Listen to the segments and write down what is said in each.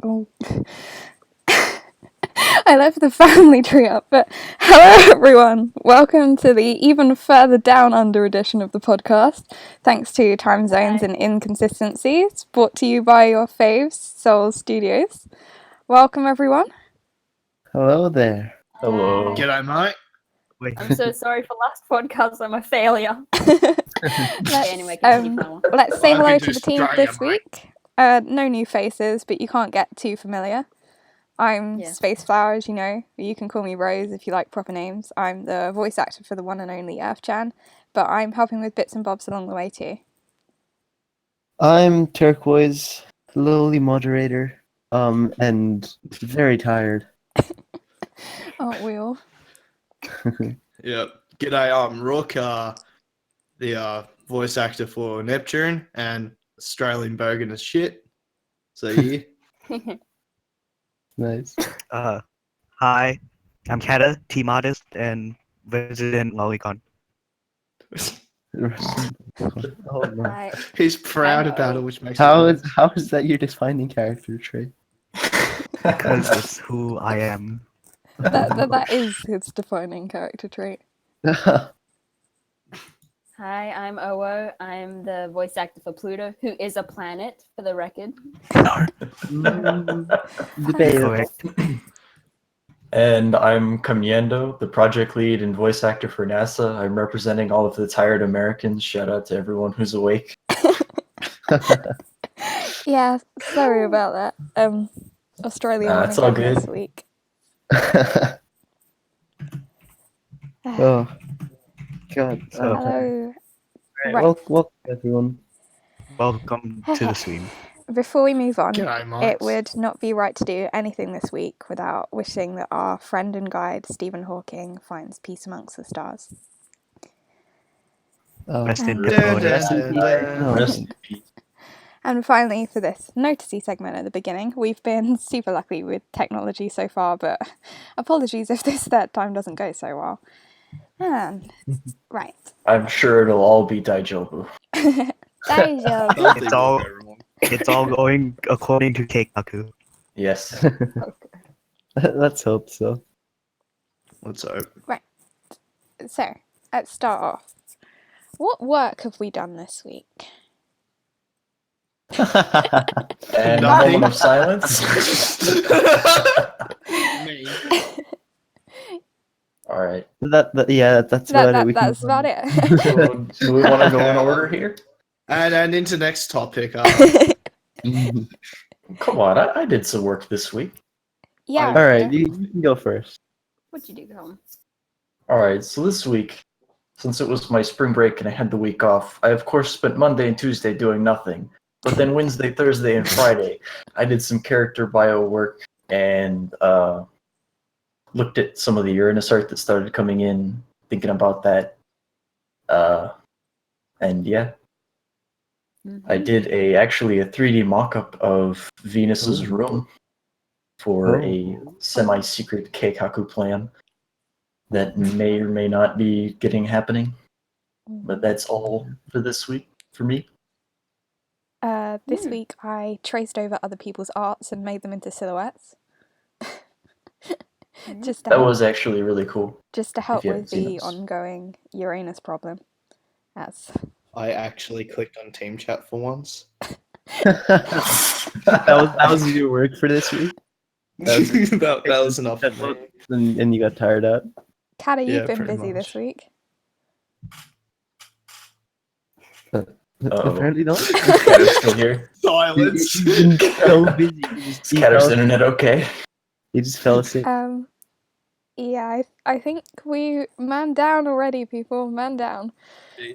Oh. I left the family tree up, but hello everyone! Welcome to the even further down under edition of the podcast, thanks to time zones and inconsistencies, brought to you by your faves, Soul Studios. Welcome everyone. Hello there. Hello. G'day, mate. I'm so sorry for last podcast. I'm a failure. Let's say hello Welcome to to the team Australia, this mate. week. No new faces, but you can't get too familiar. I'm SpaceFlower, as you know. You can call me Rose if you like proper names. I'm the voice actor for the one and only Earth-chan, but I'm helping with bits and bobs along the way too. I'm Turquoise, lowly moderator, and very tired. Aren't we all? Yep. G'day, I'm Rook, the voice actor for Neptune and Australian bogan as shit. So yeah. Nice. Hi, I'm Kata, team artist and resident lolicon. Oh no. He's proud about it, which makes How it is that your defining character trait? Because that's who I am. That is his defining character trait. Hi, I'm Owo. I'm the voice actor for Pluto, who is a planet, for the record. Correct. And I'm Comiendo, the project lead and voice actor for NASA. I'm representing all of the tired Americans. Shout out to everyone who's awake. Yeah, sorry about that. Australia won it's all again this good. week. Oh, God. Hello. Right. Welcome, everyone. Welcome to the stream. Before we move on, G'day, mates. it would not be right to do anything this week without wishing that our friend and guide Stephen Hawking finds peace amongst the stars. Rest in Rest in peace. Rest in peace. And finally, for this noticey segment at the beginning, we've been super lucky with technology so far, but apologies if this third time doesn't go so well. And, right. I'm sure it'll all be Daijobu. Daijobu. It's all going according to Keikaku. Yes. Let's hope so. Let's hope. Right. So, let's start off. What work have we done this week? And a moment of silence. Me. All right. That's about it. That's about it. So, do we want to go in order here? And into next topic. Come on, I did some work this week. Yeah. All right, you can go first. What'd you do, Colin? All right, so this week, since it was my spring break and I had the week off, I of course spent Monday and Tuesday doing nothing. But then Wednesday, Thursday, and Friday, I did some character bio work and looked at some of the Uranus art that started coming in, thinking about that. And yeah, I did actually a 3D mock-up of Venus's room for a semi-secret Keikaku plan that may or may not be happening. But that's all for this week for me. This week I traced over other people's arts and made them into silhouettes. That was actually really cool. Just to help you haven't with seen the those. ongoing Uranus problem. I actually clicked on team chat for once. that was your work for this week? That was enough for me. And you got tired out? Kata, you've Yeah, been pretty busy much. this week. Apparently not. Catter's still here. Silence. He's been so busy. Is Catter's internet okay? He just fell asleep. Yeah, I think we man down already, people. Man down.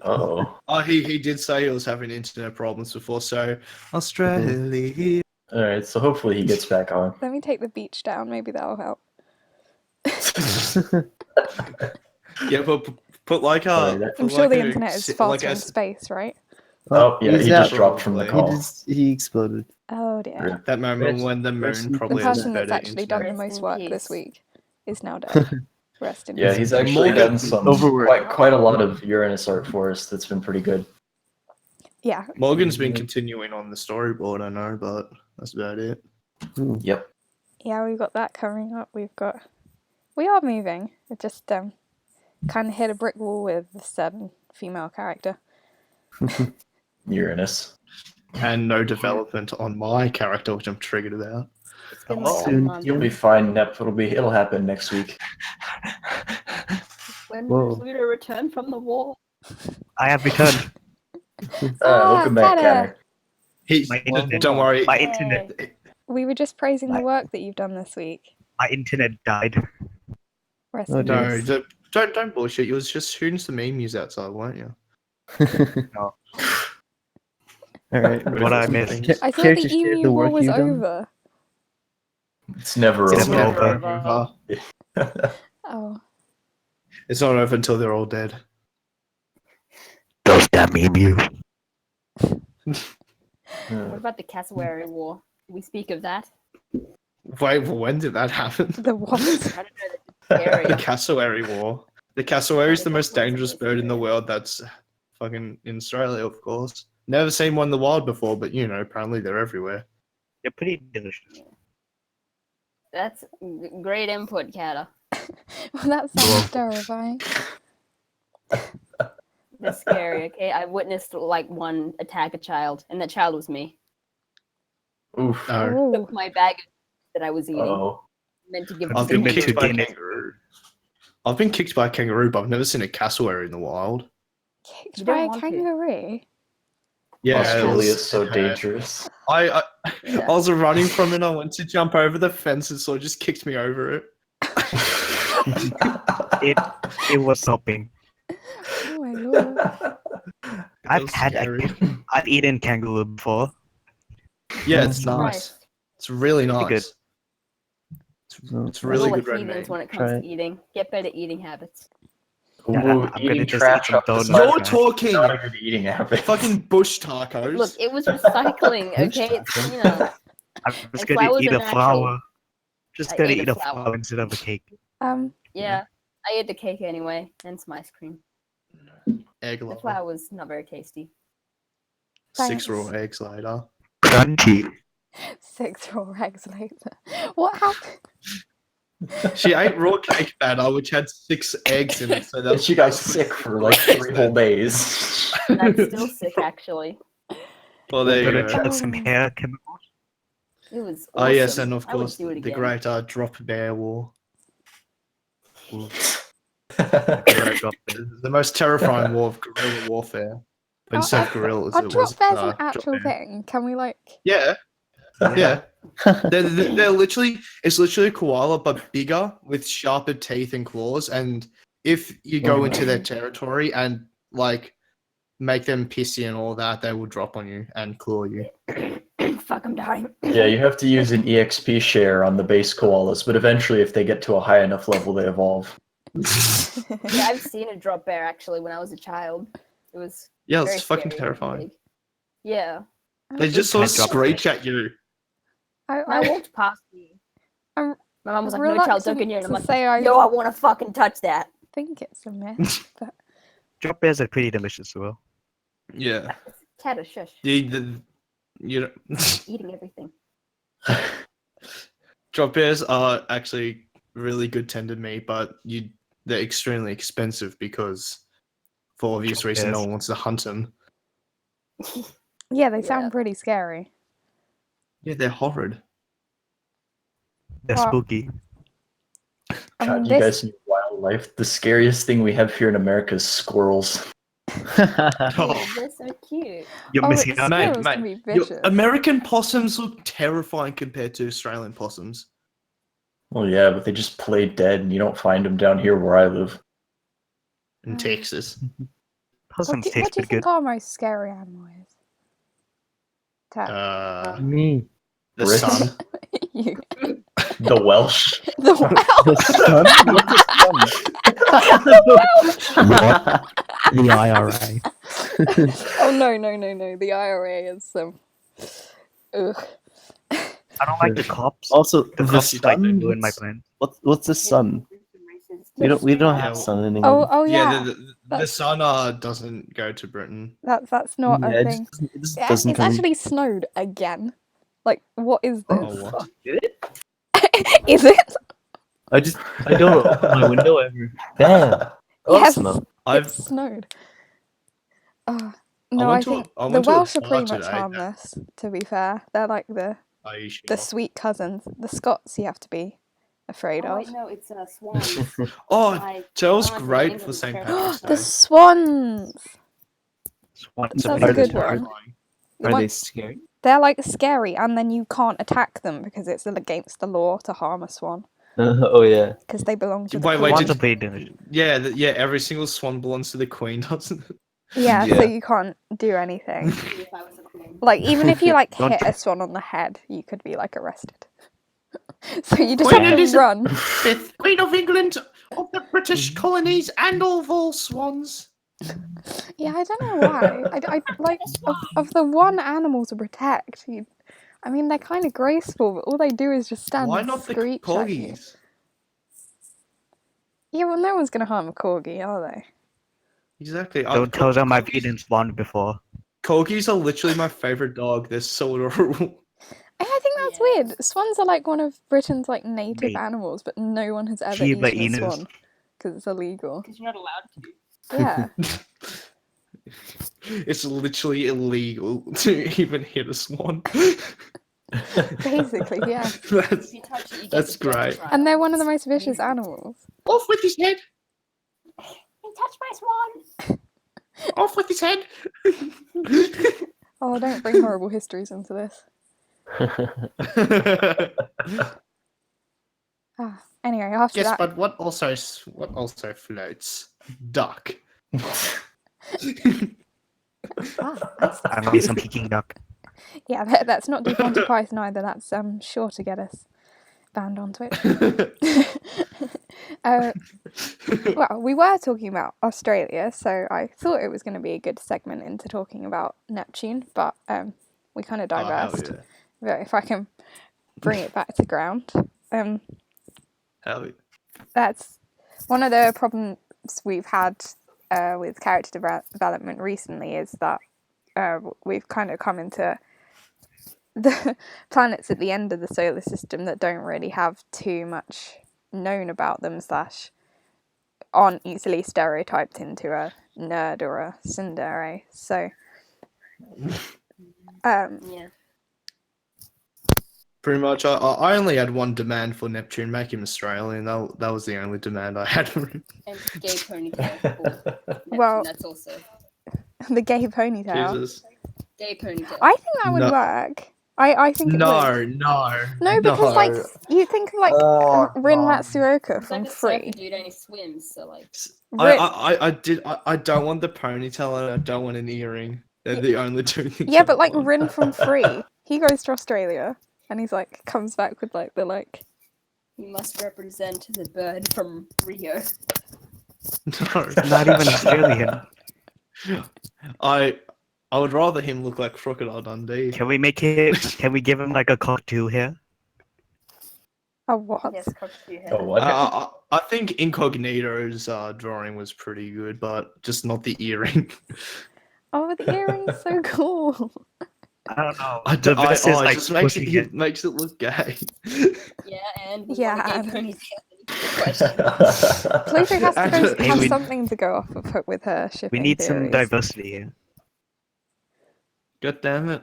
Uh-oh. Oh, he did say he was having internet problems before, so Australia. Alright, so hopefully he gets back on. Let me take the beach down. Maybe that'll help. Yeah, but put like Sorry, a. I'm sure the internet is faster in space, right? Oh, yeah, he's he just out. dropped from the call. He exploded. Oh dear. That moment when the moon The probably has person that's better actually done internet. the Rest most in work peace. this week is now dead. Rest in Yeah, peace. he's actually Morgan- done some Overworked. quite a lot of Uranus art for us that's been pretty good. Yeah. Morgan's been continuing on the storyboard, I know, but that's about it. Ooh. Yep. Yeah, we've got that coming up. We are moving. It just kind of hit a brick wall with a certain female character. Uranus. And no development on my character, which I'm triggered about. It's been like a Soon. month. You'll be fine, Nep. It'll happen next week. When Whoa. will Pluto return from the war? I have returned. Welcome back, Kata. Canner. My internet, Don't worry. my Yay. internet, We were just praising the Like- work that you've done this week. my internet died. Rest Oh, in dear. peace. Don't bullshit. You was just shooting some memes outside, weren't you? All right. What I missed. I thought Care the to share emu the war work was you've done? over. It's never It's over. never over. Oh. It's not over until they're all dead. Those damn emu. What about the cassowary war? Did we speak of that? Wait, when did that happen? The what? I don't know. That's scary. The cassowary war. The cassowary is the most dangerous bird in the world. That's fucking in Australia, of course. Never seen one in the wild before, but apparently they're everywhere. They're pretty delicious. That's great input, Kata. Well, that sounds terrifying. That's scary. Okay, I witnessed like one attack a child, and that child was me. Oof. No. Oh. Took my bag that I was eating. Oh. Meant to give it I've to been the Admit to kicked by a dinner. kangaroo. I've been kicked by a kangaroo, but I've never seen a cassowary in the wild. Kicked You by don't a want to. kangaroo. Yeah, Australia it is so hurt. dangerous. I Yeah. was running from it. I went to jump over the fence, and so it just kicked me over it. It was sopping. Oh my lord. I've eaten kangaroo before. Yeah, it's Oh, nice. Christ. It's really Pretty nice. good. It's really We're good red heathens meat. when it comes Try to eating. Get better eating habits. Ooh, I'm gonna eating just trash eat some off the donuts. side You're of talking not a good eating habit. fucking bush tacos. Look, it was recycling. Okay, it's I'm just And gonna flowers eat are a natural. flower. Just I gonna ate a eat a flower. flower instead of a cake. yeah. I ate the cake anyway, and some ice cream. Egg The lover. flour was not very tasty. 6 raw Thanks. eggs later. Crunchy. 6 raw eggs later. What happened? She ate raw cake batter, which had 6 eggs in it. So And that's she got sick for like 3 whole days. That's still sick, actually. Well, there you Gonna go. try some hair chemicals. It was. Oh yes, awesome. and of I would course do it the again. great drop bear war. Gonna drop it. The most terrifying war of guerrilla warfare. But instead of gorillas, Are it drop was bears an drop actual bear. thing? Can we like? Yeah, yeah. They're literally it's literally a koala but bigger with sharper teeth and claws. And if you go into their territory and like make them pissy and all that, they will drop on you and claw you. Fuck, I'm dying. Yeah, you have to use an EXP share on the base koalas, but eventually if they get to a high enough level, they evolve. Yeah, I've seen a drop bear actually when I was a child. It was Yeah, very it's fucking scary and terrifying. big. Yeah. They just sort of Can't drop screech at you. I I walked past me. I'm My mom was like, "No child, don't get near." And I'm to like, say I "Yo, I want to fucking touch that." think it's a myth, but Drop bears are pretty delicious as well. Yeah. Cat a shush. You know, Eating everything. drop bears are actually really good tended meat, but they're extremely expensive because, for obvious Drop reason, no bears. one wants to hunt them. yeah, they Yeah. sound pretty scary. Yeah, they're horrid. They're Well, spooky. I God, mean, you this guys need wildlife. The scariest thing we have here in America is squirrels. Oh, they're so cute. You're oh, missing it's out. squirrels Mate, can be Your vicious. American possums look terrifying compared to Australian possums. Well, yeah, but they just play dead, and you don't find them down here where I live. In Mm. Texas. Possums what taste do you pretty think good. our most scary animal is? Tat. Me. The Brits. sun. You. The Welsh. The The sun? What? The IRA. Oh no! The IRA is ugh. I don't like the cops. Also, The the cops like sun. ruin my plan. What's the sun? We don't Yeah, have sun in Oh England. oh yeah. the That's- sun doesn't go to Britain. That's not Yeah, a it thing. just doesn't It's come. actually snowed again. Like, what is Oh, this? what? did it? Is it? I don't open my window ever. Damn. Oh, Yes, smell. it I've snowed. No, I went to think I the went to a Welsh are bar pretty much today. harmless, to be fair. They're like the Are you sure? sweet cousins. The Scots you have to be afraid Oh of. wait, no, it's swans. Oh, My Tell's aunt in great England for was St. terrified. Patrick's The Day. swans! Swans That's are a Are good they- one. Terrifying. The Are one- they scary? They're like scary, and then you can't attack them because it's against the law to harm a swan Oh yeah. because they belong to the Wait, queen. Swans did- are pretty dangerous. Yeah, every single swan belongs to the queen, doesn't it? Yeah, so Yeah. you can't do anything. If I was a queen. Like, even if you like Don't- hit a swan on the head, you could be like arrested. So you just Queen have to Elizabeth- run. Fifth Queen of England, of the British colonies, and of all swans. Yeah, I don't know why. I like of the one animal to protect. I mean, they're kind of graceful, but all they do is just stand Why and not the screech at you. corgis? Yeah, well, no one's gonna harm a corgi, are they? Exactly. Don't tell them I've corgis- eaten swan before. Corgis are literally my favorite dog. They're so adorable. I think that's Yeah. weird. Swans are like one of Britain's like native Mate. animals, but no one has ever Shiba eaten a Inus. swan because it's illegal. Because you're not allowed to. Yeah. It's literally illegal to even hit a swan. Basically, yeah. That's, If you touch it, you get That's the death great. trial. And they're one of the most vicious animals. off with his head. You touch my swan. Off with his head. Oh, don't bring horrible histories into this. Anyway, after Yes, that, but what also floats? Duck. I made some Peking duck. yeah, that's not Deep Monty Python either. That's sure to get us banned on Twitch. Well, we were talking about Australia, so I thought it was going to be a good segment into talking about Neptune, but we kind of Oh, hell diversed. yeah. But if I can bring it back to ground, Hell yeah. that's one of the problems we've had with character development recently is that we've kind of come into the planets at the end of the solar system that don't really have too much known about them / aren't easily stereotyped into a nerd or a tsundere. So Yeah. Pretty much, I only had one demand for Neptune, make him Australian. That was the only demand I had for him. And gay ponytail. for Neptune, Well- that's also the gay ponytail. Jesus. gay ponytail. I think that would No. work. I think it would. No, because like you think of like Oh, Rin God. Matsuoka He's from like a surfer Free. dude and he swims, so like Rin- I don't want the ponytail and I don't want an earring. They're the only two things. yeah, I but like want. Rin from Free, he goes to Australia and he's like comes back with like the like. he must represent the bird from Rio. No. Not even Australian. I would rather him look like Crocodile Dundee. Can we make it? Can we give him like a cocktail here? Oh what? Yes, cockatoo head. Oh, what? I think Incognito's drawing was pretty good, but just not the earring. Oh, the earring's so cool. I don't know. I The don't, I, best is oh, it like just makes pushing it. it makes it look gay. Yeah, and we Yeah, want a gay and- ponytail. Question. Pluto has to go, Hey, have we- something to go off of with her shipping We need some theories. diversity here. God damn it!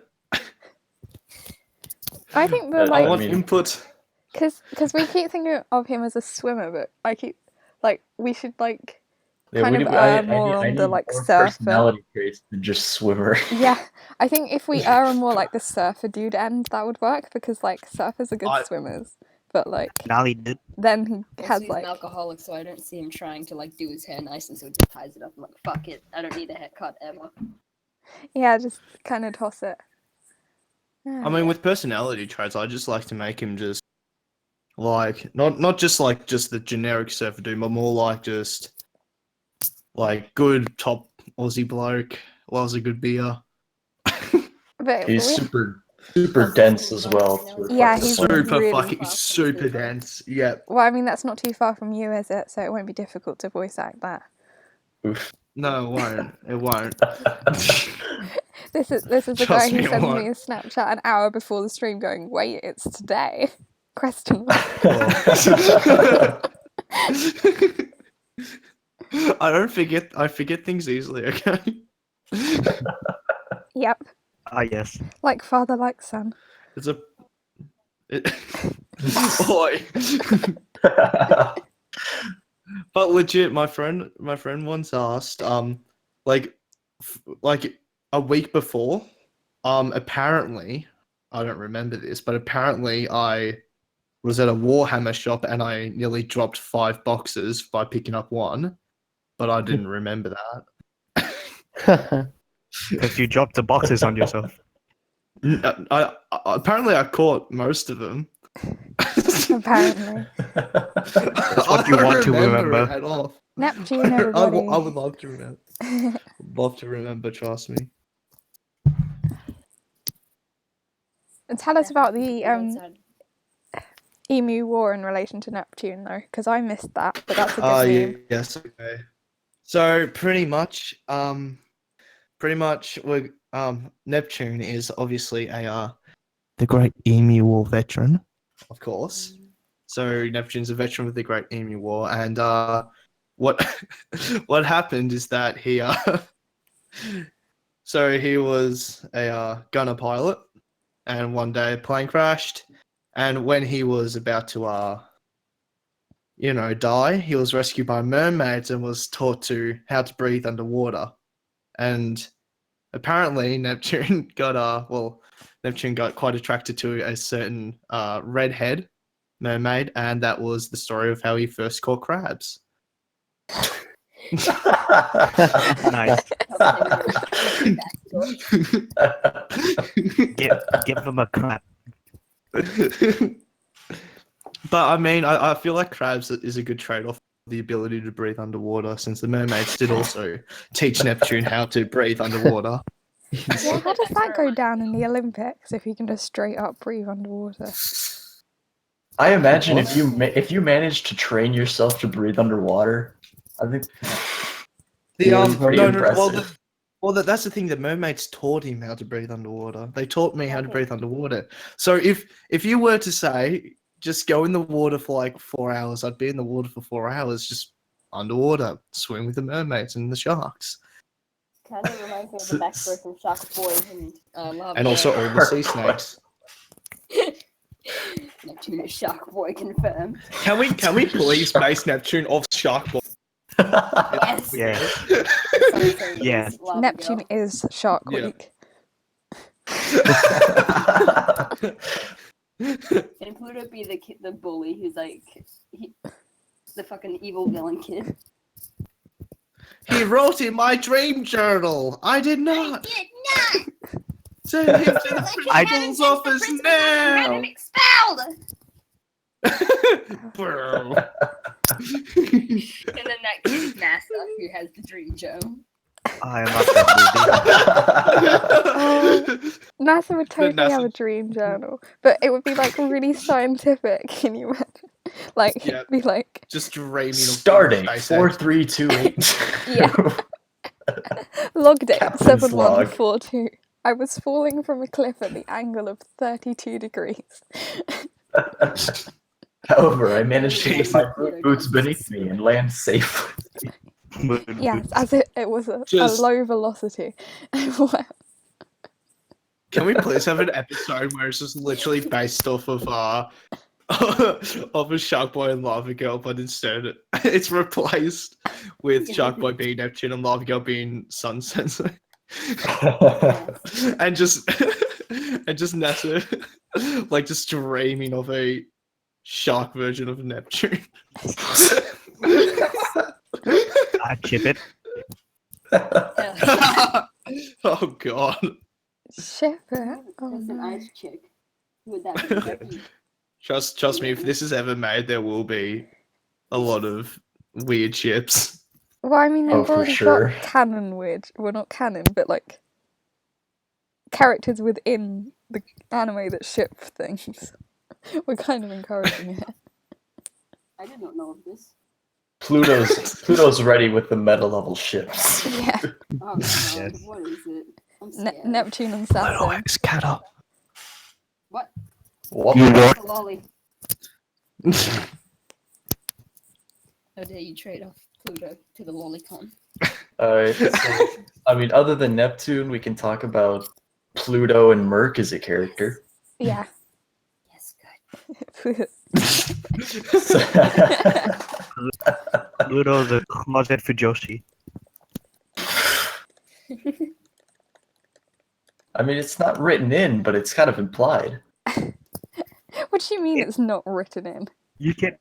I think I the I like want mean- input. because we keep thinking of him as a swimmer, but I keep like we should like Yeah, kind we of need- I- err more I on the need like more surfer. personality traits than just swimmer. Yeah, I think if we err on more like the surfer dude end, that would work because like surfers are good swimmers, but like Nolly did. then he Also, has he's like an alcoholic, so I don't see him trying to like do his hair nice, and so he just ties it up. I'm like, fuck it, I don't need a haircut ever. yeah, just kind of toss it. I mean, with personality traits, I just like to make him just like not just like just the generic surfer dude, but more like just like good top Aussie bloke, loves a good beer. but He's we- super dense as well. so it's Yeah, like he's swim. super really fucking fast super and dense. Yeah. well, I mean that's not too far from you, is it? So it won't be difficult to voice act that. Oof. No, it won't. It won't. This is the Trust guy me, who it sends won't. me a Snapchat an hour before the stream going, wait, it's today? Question mark. I forget things easily, okay? Yep, Ah, yes. like father, like son. It's a Oi. But legit, my friend once asked, like like a week before, apparently, I don't remember this, but apparently I was at a Warhammer shop and I nearly dropped 5 boxes by picking up one, but I didn't remember that. Because you dropped the boxes on yourself. Apparently I caught most of them. Apparently. That's what you want to remember. It at all. Neptune, I everybody. would love to remember. Love to remember, trust me. And tell us about the Definitely outside. Emu War in relation to Neptune, though, because I missed that, but that's a good meme. Yes, okay. So pretty much, we Neptune is obviously the Great Emu War veteran, of course. So Neptune's a veteran of the Great Emu War, and what what happened is that he so he was a gunner pilot, and one day a plane crashed, and when he was about to die, he was rescued by mermaids and was taught how to breathe underwater. And apparently Neptune got quite attracted to a certain redhead mermaid, and that was the story of how he first caught crabs. Nice. Give them a clap. But I mean, I feel like crabs is a good trade-off, the ability to breathe underwater, since the mermaids did also teach Neptune how to breathe underwater. Yeah, how does that go down in the Olympics if you can just straight up breathe underwater? I imagine if you manage to train yourself to breathe underwater, I think pretty impressive. That's the thing. The mermaids taught him how to breathe underwater. They taught me how to breathe underwater. So if you were to say, just go in the water for like 4 hours, I'd be in the water for 4 hours, just underwater, swim with the mermaids and the sharks, Kind of reminds me of the backstory from Shark Boy and Lava and also Girl. all the sea snakes. Neptune is Shark Boy confirmed. Can we please base Neptune off Shark Boy? Yes. Yeah. Yes. Lava Neptune Girl. is Shark Yeah. Week. Can Pluto be the bully who's like the fucking evil villain kid? He wrote in my dream journal. I did not. did not. Send him to the principal's office now. Expelled. Bro. And then that kid is NASA who has the dream journal. I love that movie. NASA would totally NASA have a dream journal, but it would be like really scientific. Can you imagine? Like, Yeah. it'd be like, Just dreaming of Stardate SpaceX. 4328. yeah. Log date Captain's 7142. I was falling from a cliff at the angle of 32 degrees. However, I managed to get my boots beneath me and land safely. Yes, as it was a Just- low velocity. Wow. Can we please have an episode where it's just literally based off of of a Shark Boy and Lava Girl, but instead it's replaced with Shark Boy being Neptune and Lava Girl being Sun Sensei. and just NASA like just dreaming of a shark version of Neptune. I chip it. Oh god. Ship it. Oh, There's an no. ice chick. Who would that be? Becky? Trust me, if this is ever made, there will be a lot of weird ships. Well, I mean, Oh, they've for already sure. got canon weird. Well, not canon, but like characters within the anime that ship things. We're kind of encouraging it. I did not know of this. Pluto's ready with the meta level ships. Yeah. Oh god, Yes. what is it? I'm scared. Neptune and Saturn. it's Kata. What? What? You what? A lolly. How dare you trade off Pluto to the lolicon? Alright, so, I mean, other than Neptune, we can talk about Pluto and Merc as a character. Yeah. Yes, good. Pluto's a closet for Joshi. I mean, it's not written in, but it's kind of implied. What do you mean it's not written in? You can't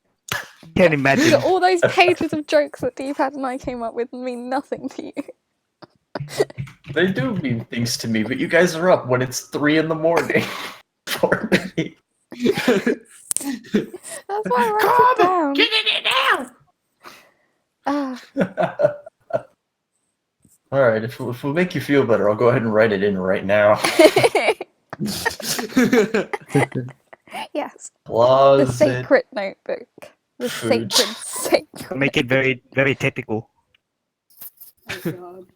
imagine. All those pages of jokes that Deepad and I came up with mean nothing to you. They do mean things to me, but you guys are up when it's 3 in the morning. For me. That's why I wrote it down. Get in it Ah, Alright, if it'll make you feel better, I'll go ahead and write it in right now. now. yes. The Closet. sacred notebook. The Food. sacred. Make it very, very technical. Oh god.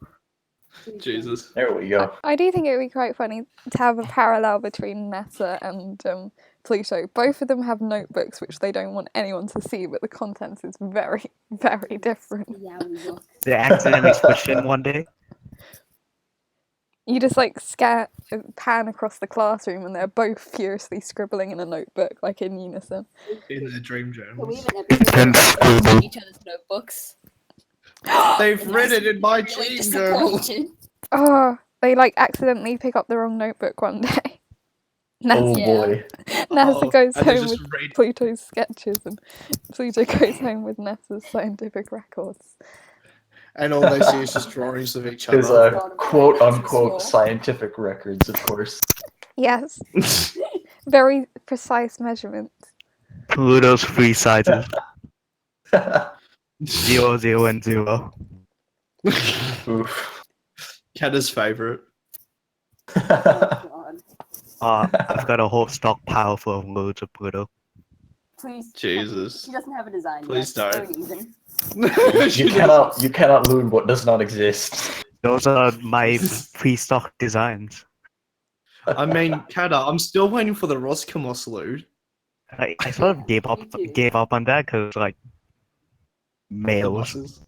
Jesus. There we go. I do think it would be quite funny to have a parallel between NASA and Pluto. Both of them have notebooks which they don't want anyone to see, but the contents is very, very different. Yeah, we look. They accidentally switched in one day. You just like pan across the classroom and they're both furiously scribbling in a notebook, like in unison. In their dream Can we journals. have an episode of each other's notebooks? They've read it in my Really dream journal. disappointed. Oh, they like accidentally pick up the wrong notebook one day. Oh NASA, Yeah. boy. NASA goes and they home just with read- Pluto's sketches and Pluto goes home with NASA's scientific records. and all they see is just drawings of each His other. quote unquote scientific records, of course. Yes, very precise measurements. Pluto's 3 sizes. 0, 0, and 0. Oof. Kata's favorite. Oh god. I've got a whole stockpile full of loads of Pluto. Please. Jesus. She doesn't have a design. Please yet. don't. Even. You cannot loot what does not exist. Those are my pre-stock designs. I mean, Kata, I'm still waiting for the Roscomos loot. I sort of gave up on that because like males.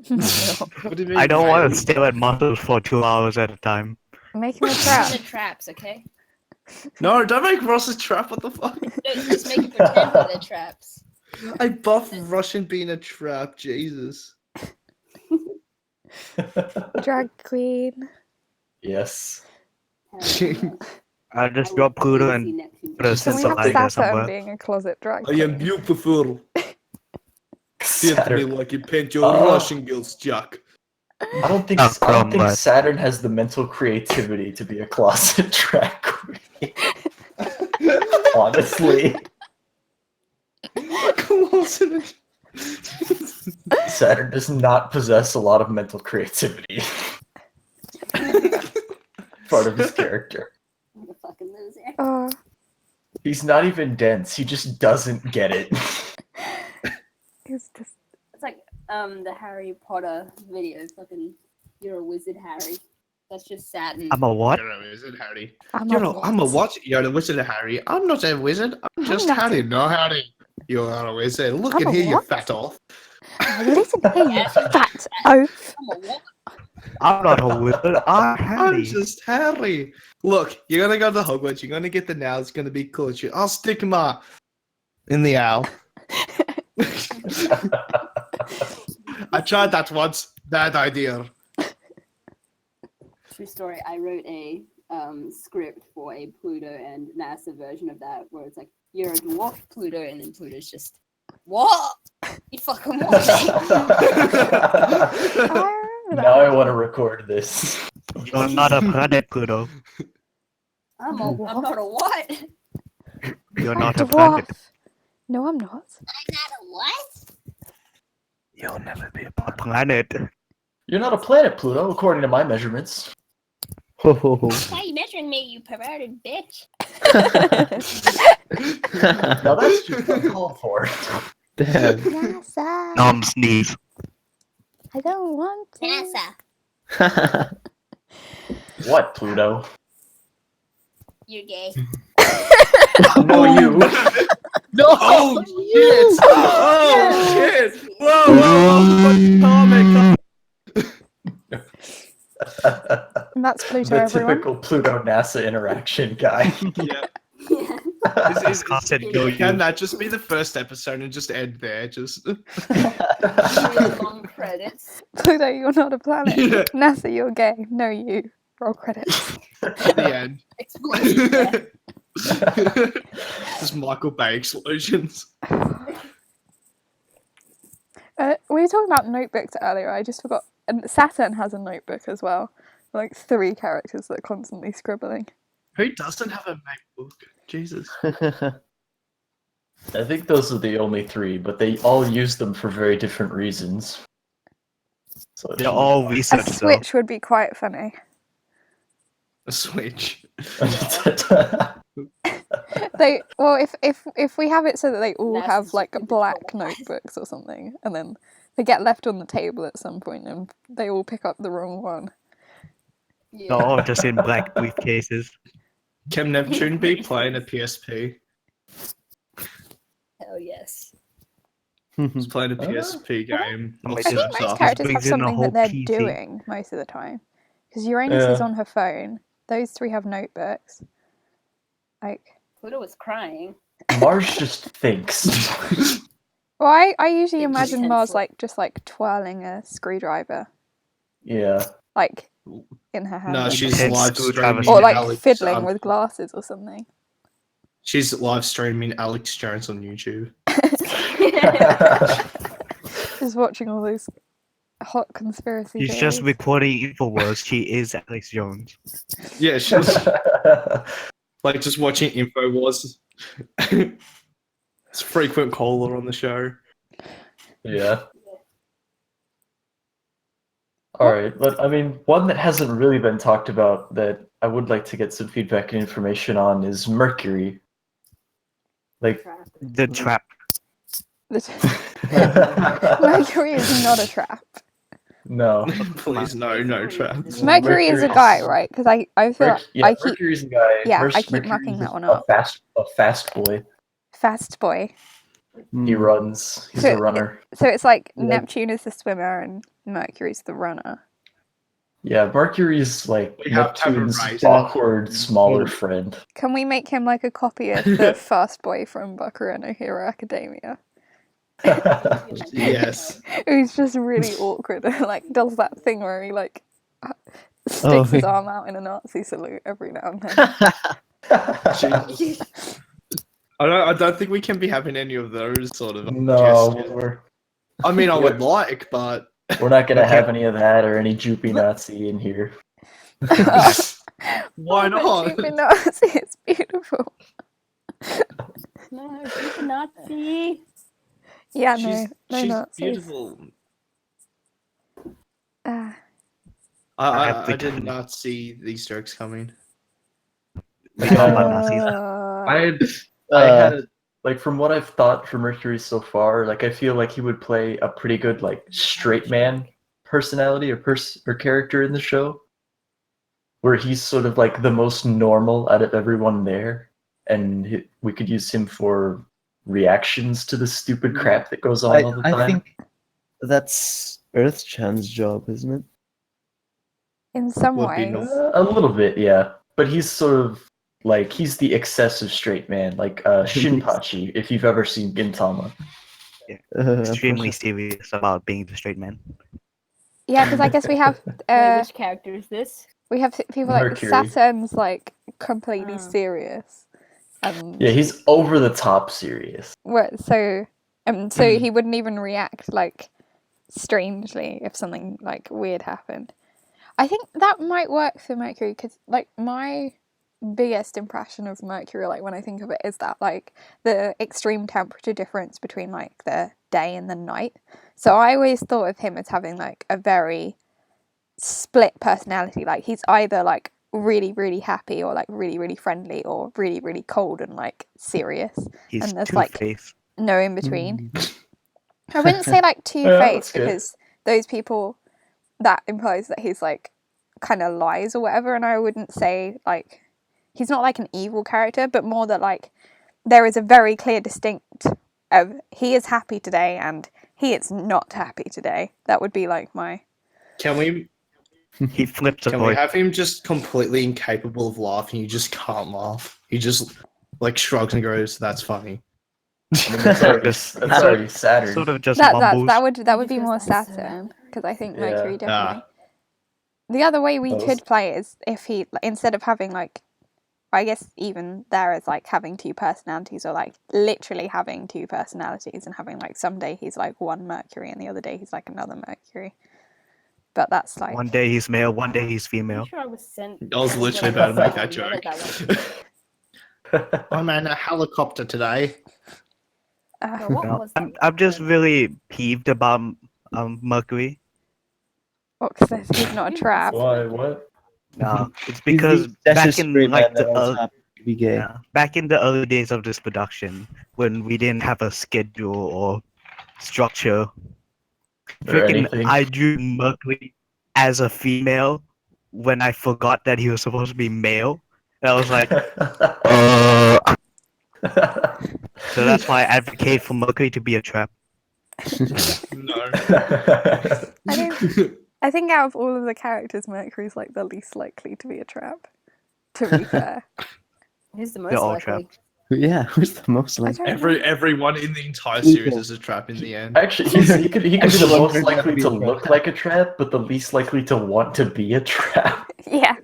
What do you mean? I don't want to males? stare at muscles for 2 hours at a time. Making a trap. The traps, okay? No, don't make Ross a trap. What the fuck? No, just make it pretend that they're traps. I buff Russian being a trap. Jesus. Drag queen. Yes. I'll just drop Pluto and put a Can we have synthesizer Saturn somewhere. being a closet drag I queen? am beautiful. Feel me Saturn. like you paint your Oh. Russian girls, Jack. I don't think but- Saturn has the mental creativity to be a closet drag queen. Honestly, Saturn does not possess a lot of mental creativity. Part of his character. What a fucking loser. Oh, He's not even dense. He just doesn't get it. it's just It's like the Harry Potter video. Fucking, you're a wizard, Harry. That's just Saturn. I'm a what? You're a wizard, Harry. I'm You're a a, I'm a what? You're a wizard, Harry. I'm not a wizard. I'm just not Harry. No, Harry. You're a wizard. Look I'm at a here, you what? fat off. Listen here, you fat oaf. I'm a what? I'm not a wizard. I'm I'm Harry. just Harry. Look, you're gonna go to Hogwarts. You're gonna get the nail. It's gonna be cool. I'll stick my in the owl. I tried that once. Bad idea. True story. I wrote a script for a Pluto and NASA version of that, where it's like, you're a dwarf, Pluto, and then Pluto's just, what? You fucking what? I remember Now I that. want to record this. You're not a planet, Pluto. I'm not a what? You're I'm not a dwarf. planet. No, I'm not. I'm not a what? You'll never be a planet. You're not a planet, Pluto, according to my measurements. Why are you measuring me, you perverted bitch? Now that's just uncalled for. Damn. NASA. Nom sneeze. I don't want to. NASA. What, Pluto? You're gay. No, you. No! Oh, shit! Oh, shit! Whoa, comment. And that's Pluto, The everyone. typical Pluto NASA interaction guy. Yeah. Yeah. Constant yo Can you. that just be the first episode and just end there? Just Really long credits. Pluto, you're not a planet. Yeah. NASA, you're gay. No, you. Roll credits. the end. Explosion there. Just Michael Bay explosions. We were talking about notebooks earlier. I just forgot. And Saturn has a notebook as well. Like 3 characters that are constantly scribbling. Who doesn't have a MacBook? Jesus. I think those are the only 3, but they all use them for very different reasons. So it They're should all A research though. Switch would be quite funny. A Switch. If we have it so that they all That's have just like stupid black traumatized. notebooks or something, and then they get left on the table at some point and they all pick up the wrong one. They're Yeah. all just in black briefcases. Can Neptune be playing a PSP? Hell yes. He's playing a PSP game. Oh, I It's think just- most just characters have brings in the something whole that they're PC. doing most of the time. Because Uranus is Yeah. on her phone. Those 3 have notebooks. Like, Pluto was crying. Mars just thinks. well, I usually Big imagine Mars utensil. like just like twirling a screwdriver, Yeah. like in her hand, No, or she's something. live Screwdriver streaming. or like Alex, fiddling with glasses or something. She's live streaming Alex Jones on YouTube. Just watching all those hot conspiracy She's theories. just recording InfoWars. She is Alex Jones. Yeah, she's like just watching InfoWars. It's a frequent caller on the show. Yeah. Alright, but I mean, one that hasn't really been talked about that I would like to get some feedback and information on is Mercury. Like, The trap. Mercury is not a trap. no. Please, no traps. Mercury is a guy, right? Because I feel like Yeah, I keep Mercury's a guy. yeah, I keep Mercury's mucking that one a up. fast boy. Fast boy. He runs. He's So a runner. So it's like Yeah. Neptune is the swimmer and Mercury's the runner. Yeah, Mercury's like We have a Neptune's race. awkward, smaller friend. Can we make him like a copy of the fast boy from Buckaroo and No Hero Academia? Yes. Who's just really awkward and like does that thing where he like sticks his arm out in a Nazi salute every now and then. I don't think we can be having any of those sort of No, gestures. I mean, I would like, but we're not gonna Okay. have any of that or any Joopy Nazi in here. why Oh, but not? Jupiter Nazi, it's beautiful. No, she's a Nazi. Yeah, She's no Nazis. beautiful. Ah. I did not see these jokes coming. We know about Nazis. I had a, like from what I've thought for Mercury so far, like I feel like he would play a pretty good like straight man personality or character in the show, where he's sort of like the most normal out of everyone there, and we could use him for reactions to the stupid crap that goes on all the time. I think that's Earth-chan's job, isn't it? In some Would be ways. A little bit, yeah, but he's sort of like he's the excessive straight man, like Shinpachi, if you've ever seen Gintama. Extremely serious about being the straight man. Yeah, because I guess we have Wait, which character is this? we have people like Mercury. Saturn's like completely Oh. serious. Yeah, he's over the top serious. So he wouldn't even react like strangely if something like weird happened. I think that might work for Mercury because like my biggest impression of Mercury, like when I think of it, is that like the extreme temperature difference between like the day and the night. So I always thought of him as having like a very split personality. Like he's either like really really happy or like really really friendly or really really cold and like serious. He's And there's, like, two-faced. No in between. I wouldn't say like Yeah, that's two-faced good. because those people, that implies that he's like kind of lies or whatever, and I wouldn't say like he's not like an evil character, but more that like there is a very clear distinct of he is happy today and he is not happy today. That would be like my Can we He flips a can we coin. have him just completely incapable of laughing? He just can't laugh. He just like shrugs and goes, "That's funny." I mean, that's already Saturn. Sort of just that mumbles. that would be Because more that's Saturn, because I think Yeah. Mercury definitely. Ah. The other way we Those- could play it is if he, instead of having like, I guess even there is like having two personalities, or like literally having two personalities, and having like someday he's like one Mercury and the other day he's like another Mercury. But that's like One day he's male, one day he's female. I'm sure I was sent. I was literally when I about to make saw that it, read joke. it that way. I'm in a helicopter today. But what No, was I'm that? just really peeved about Mercury. because he's not a trap. Why? What? No, it's He's because the back Justice in Street like man that the also happens to be gay. back in the early days of this production, when we didn't have a schedule or structure, Or freaking anything. I drew Mercury as a female when I forgot that he was supposed to be male. And I was like, so that's why I advocate for Mercury to be a trap. No. I think out of all of the characters, Mercury's like the least likely to be a trap. To be fair, Who's the They're most all likely? Yeah, who's the most I like? don't know. Everyone in the entire Pluto. series is a trap in the end. Actually, he could be the Everyone most turns out to likely be to a trap. look like a trap, but the least likely to want to be a trap. Yeah,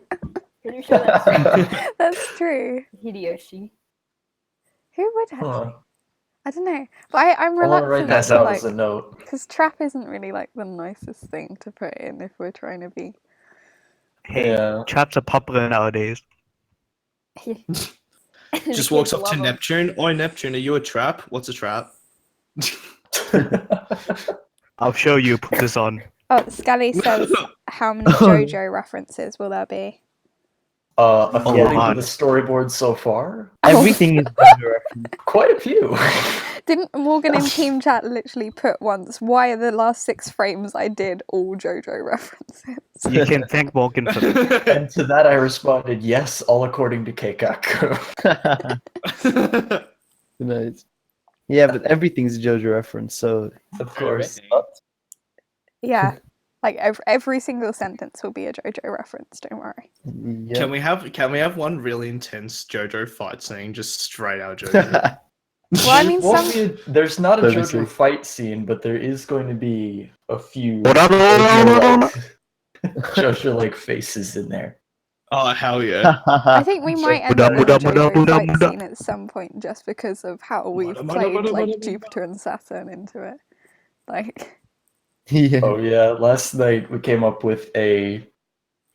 Pretty sure that's that's true. Hideyoshi. Who would have? Huh. I don't know, but I'm I want to write reluctant that to down like, as a note. because trap isn't really like the nicest thing to put in if we're trying to be. Hey, Yeah. traps are popular nowadays. Just walks up to Neptune. Oi, Neptune, are you a trap? What's a trap? I'll show you. Put this on. Oh, Scully says, how many JoJo references will there be? According to lot. the storyboard so far, Everything is JoJo reference. quite a few. Didn't Morgan in team chat literally put once, why are the last 6 frames I did all JoJo references? You can thank Morgan for that. And to that I responded, yes, all according to Keikaku. Nice. Yeah, but everything's JoJo reference, so Of course. Yeah, like every single sentence will be a JoJo reference, don't worry. yeah. Can we have one really intense JoJo fight scene just straight out JoJo? Well, I mean, Won't be there's not a That'd be JoJo sick. fight scene, but there is going to be a few JoJo like faces in there. Oh hell yeah! I think we might end up with a JoJo fight scene at some point just because of how we've played like Jupiter and Saturn into it. Like, yeah. Oh yeah, last night we came up with a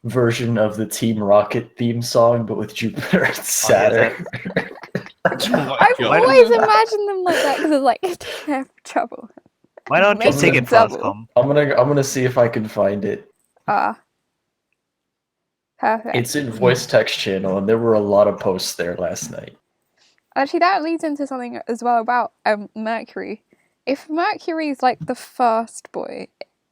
version of the Team Rocket theme song, but with Jupiter and Saturn. Oh my I've God. always imagined them like that because it's like, they have trouble. Why don't you Make sing it it for us, double. Tom? I'm gonna see if I can find it. Perfect. It's in voice text channel, and there were a lot of posts there last night. Actually, that leads into something as well about Mercury. If Mercury's like the first boy,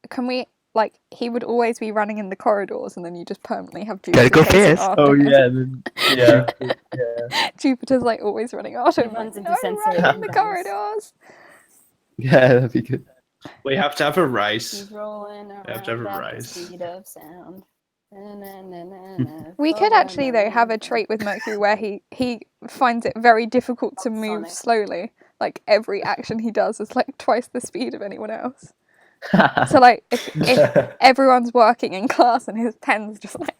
can we like he would always be running in the corridors, and then you just permanently have Jupiter Gotta go chasing fast. after Oh him. yeah. Then, Yeah. Jupiter's like always running after him. He runs Like, into "No, sensory run in the imbalance." corridors. yeah, that'd be good. We have to have a race. He's rolling around have to have a at the race. speed of sound. We could actually though have a trait with Mercury where he finds it very difficult to move Sonic. slowly. Like every action he does is like twice the speed of anyone else. So like if everyone's working in class and his pen's just like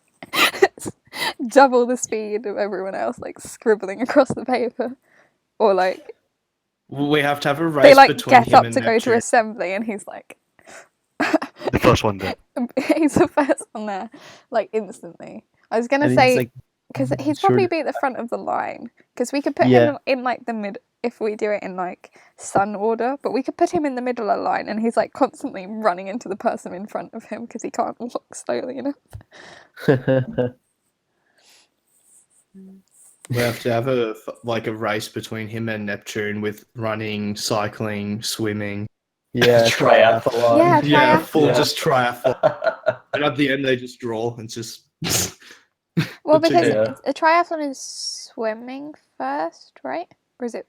double the speed of everyone else, like scribbling across the paper, or like We have to have a race they like between get him up and to go to Neptune. assembly and he's like The first one then. he's the first one there, like instantly. I was gonna And say he's like, because he'd sure. probably be at the front of the line because we could put Yeah. him in like the mid if we do it in like sun order, but we could put him in the middle of the line and he's like constantly running into the person in front of him because he can't walk slowly enough. We have to have a race between him and Neptune with running, cycling, swimming. yeah, Triathlon. Yeah, Yeah, full Yeah. just triathlon. And at the end, they just draw. It's just. Well, the two- because Yeah. a triathlon is swimming first, right? Or is it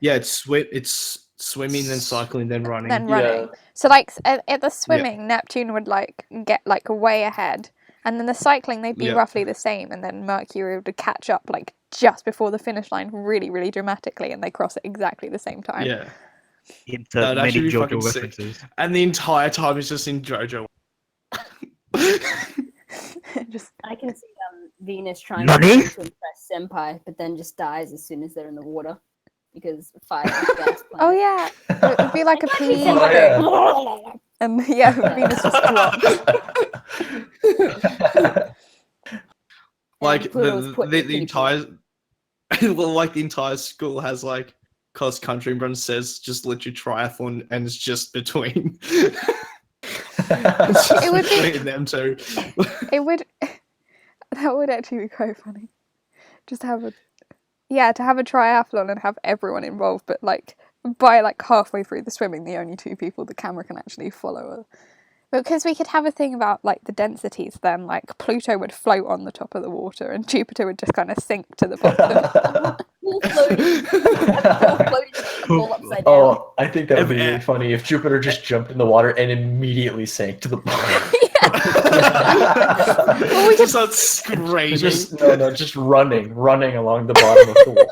Yeah, it's swimming, then cycling, then running. then Yeah. running? So like at the swimming, Neptune would like get like way ahead, and then the cycling they'd be Yeah. roughly the same, and then Mercury would catch up like just before the finish line, really, really dramatically, and they cross at exactly the same time. Yeah. Insert That'd many actually be JoJo fucking sick. references. And the entire time is just in JoJo. Just I can see Venus trying Nani? to impress Senpai, but then just dies as soon as they're in the water because fire is a gas plant. oh yeah, it would be like a PE Oh, thing, yeah. and yeah, Venus just drops. Like Pluto's put the the people. entire, well, like the entire school has like cross country, and everyone says just literally triathlon, and it's just between. It's just It would be- between them two. It would. That would actually be quite funny. Just have a, yeah, to have a triathlon and have everyone involved, but like by like halfway through the swimming, the only two people the camera can actually follow are. Because we could have a thing about like the densities. Then like Pluto would float on the top of the water, and Jupiter would just kind of sink to the bottom. Full floating. Full floating, all upside down. Oh, I think that would be If- really funny if Jupiter just jumped in the water and immediately sank to the bottom. Well, we just start screaming. Just running along the bottom of the water.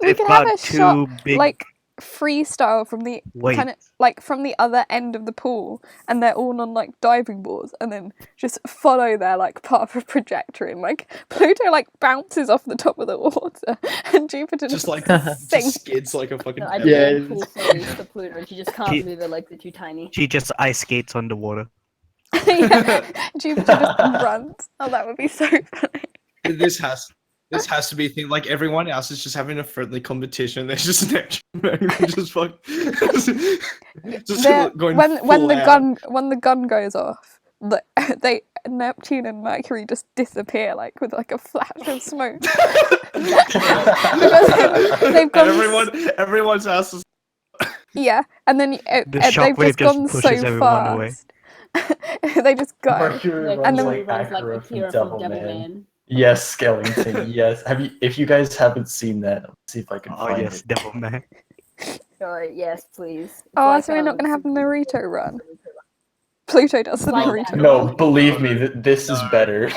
We They've could have got a shot two big. like freestyle from the Wait. kind of like from the other end of the pool, and they're all on like diving boards, and then just follow their like part of a projector, and like Pluto like bounces off the top of the water, and Jupiter just just like sinks. just skids like a fucking. No, I'd Yeah. yeah. Pool floaties for Pluto, and she just can't She- move her legs; they're too tiny. She just ice skates underwater. Yeah, Jupiter just runs. Oh, that would be so funny. This has to be a thing. Like everyone else is just having a friendly competition. There's just just fuck, just going When full the out. gun goes off, Neptune and Mercury just disappear like with like a flash of smoke. Because they've And gone everyone's house is yeah, and then The they've shockwave just gone just so pushes everyone away. fast. They just go. Mercury Like, runs and then- like runs like Akira from Akira Devilman. Yes, Skellington. Yes. If you guys haven't seen that, let's see if I can Oh find yes, it. Devil Man. Yes, please. It's Oh, like, so we're not gonna have Super- Naruto run. Pluto does the Like Naruto that. No, run. believe me, this is better.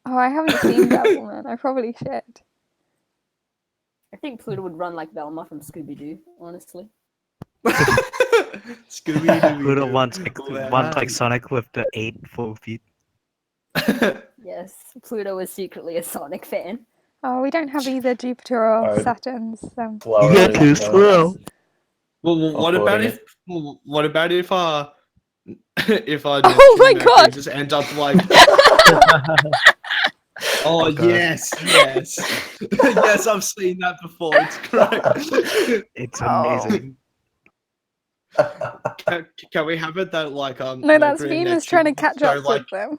Oh, I haven't seen Devilman. I probably should. I think Pluto would run like Velma from Scooby Doo. Honestly. Scooby-Doo. Pluto wants like Sonic with the 8 full feet. Yes, Pluto is secretly a Sonic fan. Oh, we don't have either Jupiter or Alright. Saturn's. Flower, Yeah, too slow. Well, what about Uploading if? Well, what about if if Oh Neptune my and Mercury God. just end up like? Oh God. yes, yes, I've seen that before. It's great. It's Oh. amazing. Can we have it that like No, that's Mercury and Venus trying to Neptune catch so, up like, with them.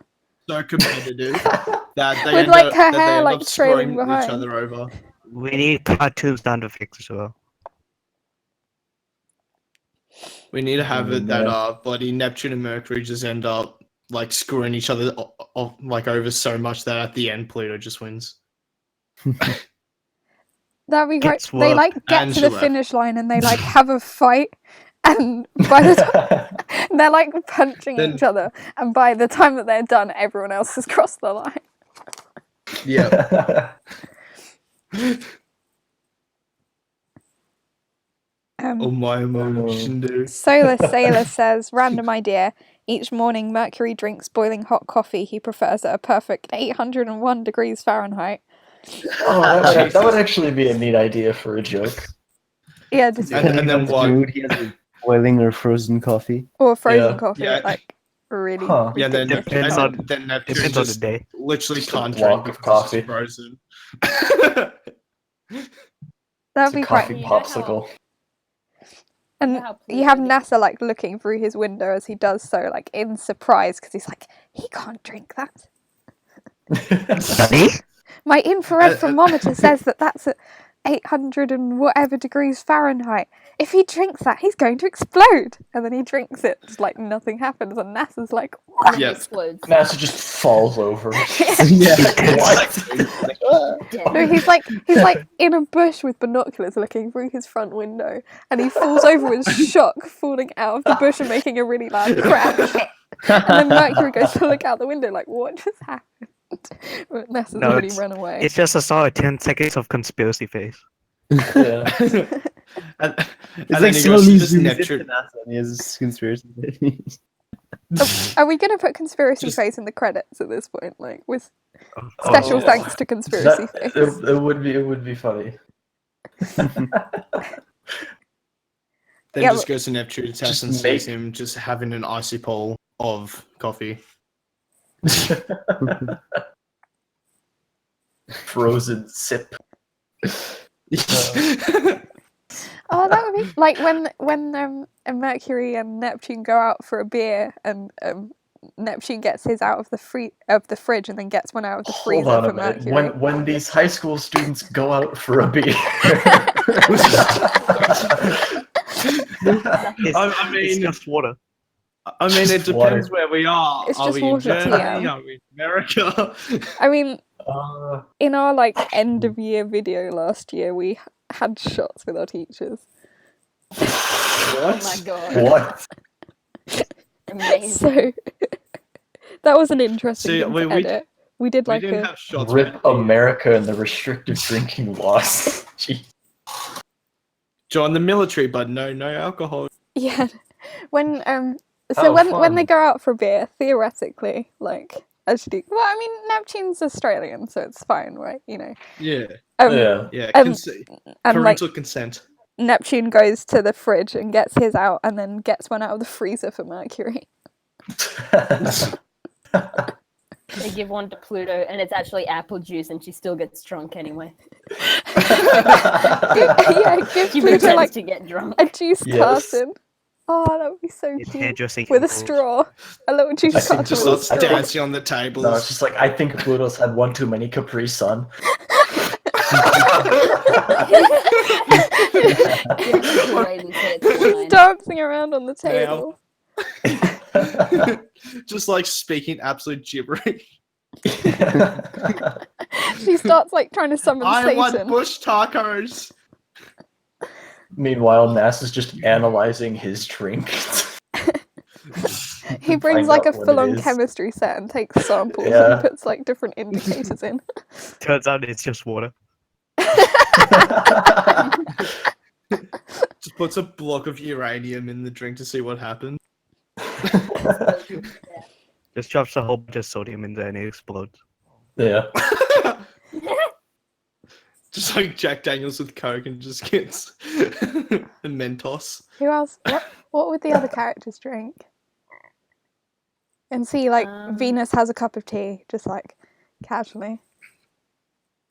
so competitive that they With, end like, up, her that hair, they end like, up trailing screwing behind. each other over. We need cartoon sound effects as well. We need to have it that Yeah. bloody Neptune and Mercury just end up like screwing each other like over so much that at the end Pluto just wins. That'd be great. Guess They what? like get to the Angela. finish line and they like have a fight, and by the time they're like punching Then- each other, and by the time that they're done, everyone else has crossed the line. Yeah. Oh my emotion, dude. Solar Sailor says, random idea. Each morning, Mercury drinks boiling hot coffee he prefers at a perfect 801 degrees Fahrenheit. Oh, that would actually be a neat idea for a joke. Yeah, just And then what? Dude, he has a boiling or frozen coffee. or frozen Yeah. coffee, Yeah. like really. Huh. Yeah, then Depends and on- then Neptune Depends on the just day. literally Just a can't block drink of because it's frozen. That'd It's a be coffee quite. You know how- popsicle. And you have NASA like looking through his window as he does so, like in surprise, because he's like, he can't drink that. Nani? My infrared thermometer says that that's 800 and whatever degrees Fahrenheit. If he drinks that, he's going to explode. And then he drinks it, just like nothing happens. And NASA's like, what? And it Yep. explodes. NASA just falls over. No, he's like in a bush with binoculars looking through his front window, and he falls over with shock, falling out of the bush and making a really loud crash. And then Mercury goes to look out the window like, what just happened? But NASA's No, already it's- run away. It's just I saw a 10 seconds of conspiracy face. Yeah. And It's then like he slowly goes to zooms Neptune. into NASA and he has this conspiracy theory. Are we going to put conspiracy Just- face in the credits at this point, like with special Oh, thanks to conspiracy That- face? it would be funny. Then Yeah, just goes to Neptune's house Just and make- sees him just having an icy bowl of coffee. Frozen sip. Oh, that would be like when Mercury and Neptune go out for a beer, and Neptune gets his out of the fridge, and then gets one out of the Hold freezer on for a minute. Mercury. When these high school students go out for a beer. It's, I it's mean, just water. I mean, it Just water. depends where we are. It's Are just we in water, Germany? TM. Are we in America? I mean, Uh, in our like end of year video last year, we had shots with our teachers. Oh my god. what? Amazing. So that was an interesting See, thing we- to we- edit. We did We like didn't a have shots. Rip with- America and the restrictive drinking laws. Jeez. Join the military, but no alcohol. yeah. When Oh, when they fun. go out for beer, theoretically, like actually, well, I mean Neptune's Australian, so it's fine, right? You know. Yeah, Yeah. yeah. and like Parental consent. Neptune goes to the fridge and gets his out, and then gets one out of the freezer for Mercury. They give one to Pluto, and it's actually apple juice, and she still gets drunk anyway. Yeah, give She Pluto pretends like to get drunk. a juice Yes. carton. Oh, that would be so It's cute. hairdressing With a chemicals. straw, a little juice I think carton Just with a starts straw. dancing on the tables. No, it's just like I think Pluto's had one too many Capri Sun. Wait and say it's She's fine. dancing around on the table. Just like speaking absolute gibberish. She starts like trying to summon I want Satan. bush tacos. Meanwhile, NASA's just analyzing his drink. He brings find like a out what it full-on is. chemistry set and takes samples Yeah. and puts like different indicators in. Turns out it's just water. Just puts a block of uranium in the drink to see what happens. Just drops a whole bunch of sodium in there and it explodes. Yeah. Just like Jack Daniels with Coke and just gets a Mentos. Who else? What would the other characters drink? And see, like Venus has a cup of tea, just like casually.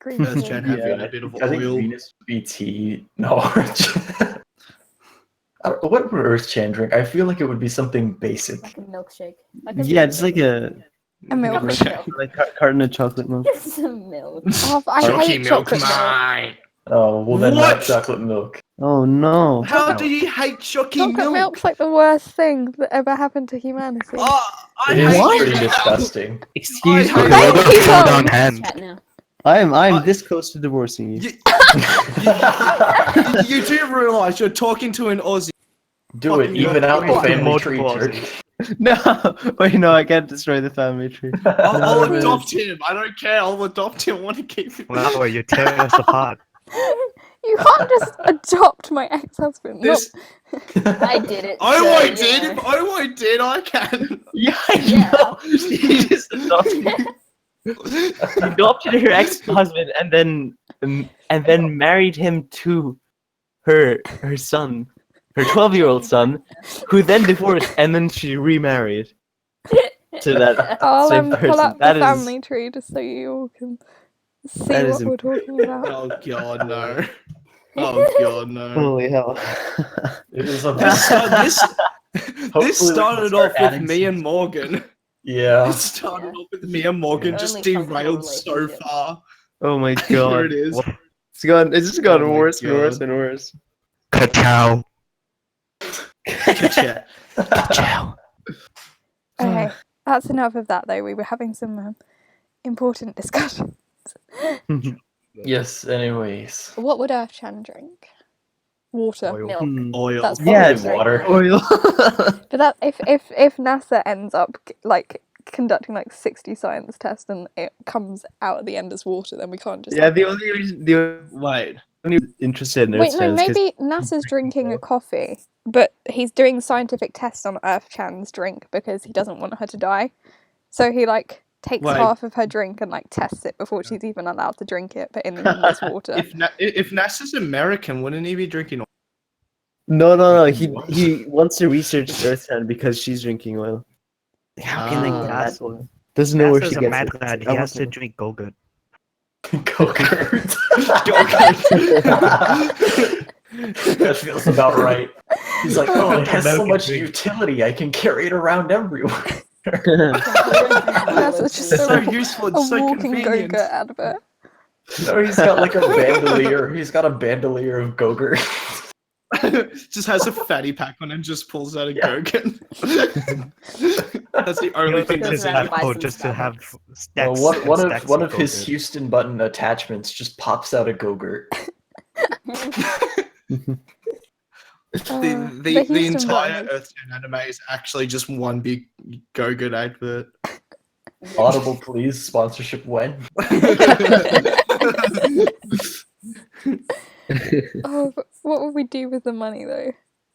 Green Earth tea. Gen having Yeah, a bit of I think oil. Venus would be tea. No. What would Earth Chan drink? I feel like it would be something basic. Like a milkshake. Like a Yeah, just like a A milk. carton of chocolate milk. Just some milk. Oh, I Chalky hate milk, chocolate milk. mate. Oh, well then What? not chocolate milk. Oh no. How do you hate chalky Chocolate milk? milk's like the worst thing that ever happened to humanity. Oh, I It is hate pretty it. disgusting. Excuse I me. hate Thank you, Hold Tom. on hand. Chat now. I'm this close to divorcing you. You do realise you're talking to an Aussie. Do it, even out the family tree. Multiple Jerk. No, wait, no, I can't destroy the family tree. I'll No, adopt him. I don't care. I'll adopt him. I want to keep him. Wow, you're tearing us apart. You can't just adopt my ex-husband. This, I did it. oh, so, I you did. know. If I did, I can. Yeah, Yeah. know. You just adopted, you adopted her ex-husband and then married him to her son, her 12-year-old son, who then divorced and then she remarried to that I'll same pull person. up the That is family tree just so you all can see That is what we're talking about. Oh God, no. Oh God, no. holy hell. It is a This started start off with adding me some- and Morgan. Yeah. It started off with me and Morgan, just Only comfortable derailed so relationship. far. Oh my Here god. it is. What? It's just gotten Oh my worse and worse God. and worse. Ka-chow. Ka-chow. Ka-chow. Okay, that's enough of that though. We were having some important discussion. Yes. Anyways, What would Earth-chan drink? Water. Oil. Milk. Oil. That's probably fine. water. Oil. But that if NASA ends up like conducting like 60 science tests and it comes out at the end as water, then we can't just. Yeah, the only reason Wait. I'm interested in Wait, Earth no, is 'cause maybe NASA's drinking a coffee, but he's doing scientific tests on Earth-chan's drink because he doesn't want her to die. So he like takes Wait. half of her drink and like tests it before she's even allowed to drink it, but in the end it's water. If NASA's American, wouldn't he be drinking oil? No. What? He wants to research Earth because she's drinking oil. How can they Ah. get that That's one? Doesn't know where NASA's she a gets mad it. lad. I He has want to drink Go-Gurt. Go-Gurt. Go-Gurt. That feels about right. He's like, oh, it has so American much drink. utility. I can carry it around everywhere. That's It's just just so a useful. a It's so walking convenient. Go-Gurt advert. No, he's got like a bandolier. He's got a bandolier of Go-Gurt. Just has a fatty pack on and just pulls out a Yeah. Gherkin. That's the only thing Goes that's around in by it. some just to have Well, stacks. one of his Houston button attachments just pops out a Go-Gurt. The Houston entire button Earth anime is actually just one big Go-Gurt advert. Audible, please. Sponsorship when? Oh, but what would we do with the money though?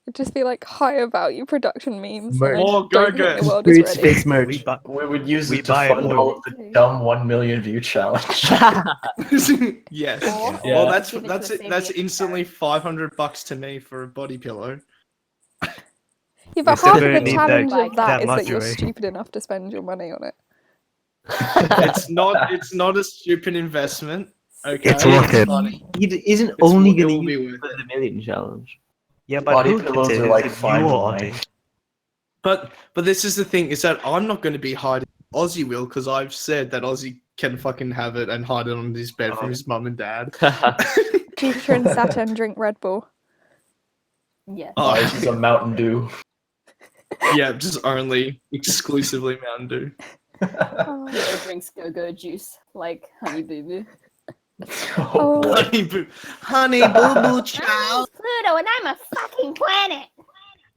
It'd just be like higher value production memes. Merch. And I More don't think Go-Gurt. the world is Spirit ready. Space merch. We would use We it to buy fund oil. all of the dumb 1 million view challenge. Yes. Or- Yeah. Well, or that's give it to that's a it. That's Savior instantly $500 to me for a body pillow. Yeah, but still half of gonna the need challenge that- of that that is that much, you're right? stupid enough to spend your money on it. It's not a stupid investment. Okay, It's worth it. funny. He isn't It's only it gonna will be use worth it. the million challenge. Yeah, but Body who gets pillows it? are Is like it fine you or wine. Auntie? But this is the thing, is that I'm not going to be hiding. Ozzy will, because I've said that Ozzy can fucking have it and hide it on his bed from his mum and dad. Jupiter and Saturn drink Red Bull. Yes. Oh, This is a Mountain Dew. yeah, just only exclusively Mountain Dew. Oh. Pluto drinks go-go juice like Honey Boo Boo. Oh. boy. Honey boo boo Child. Pluto and I'm a fucking planet.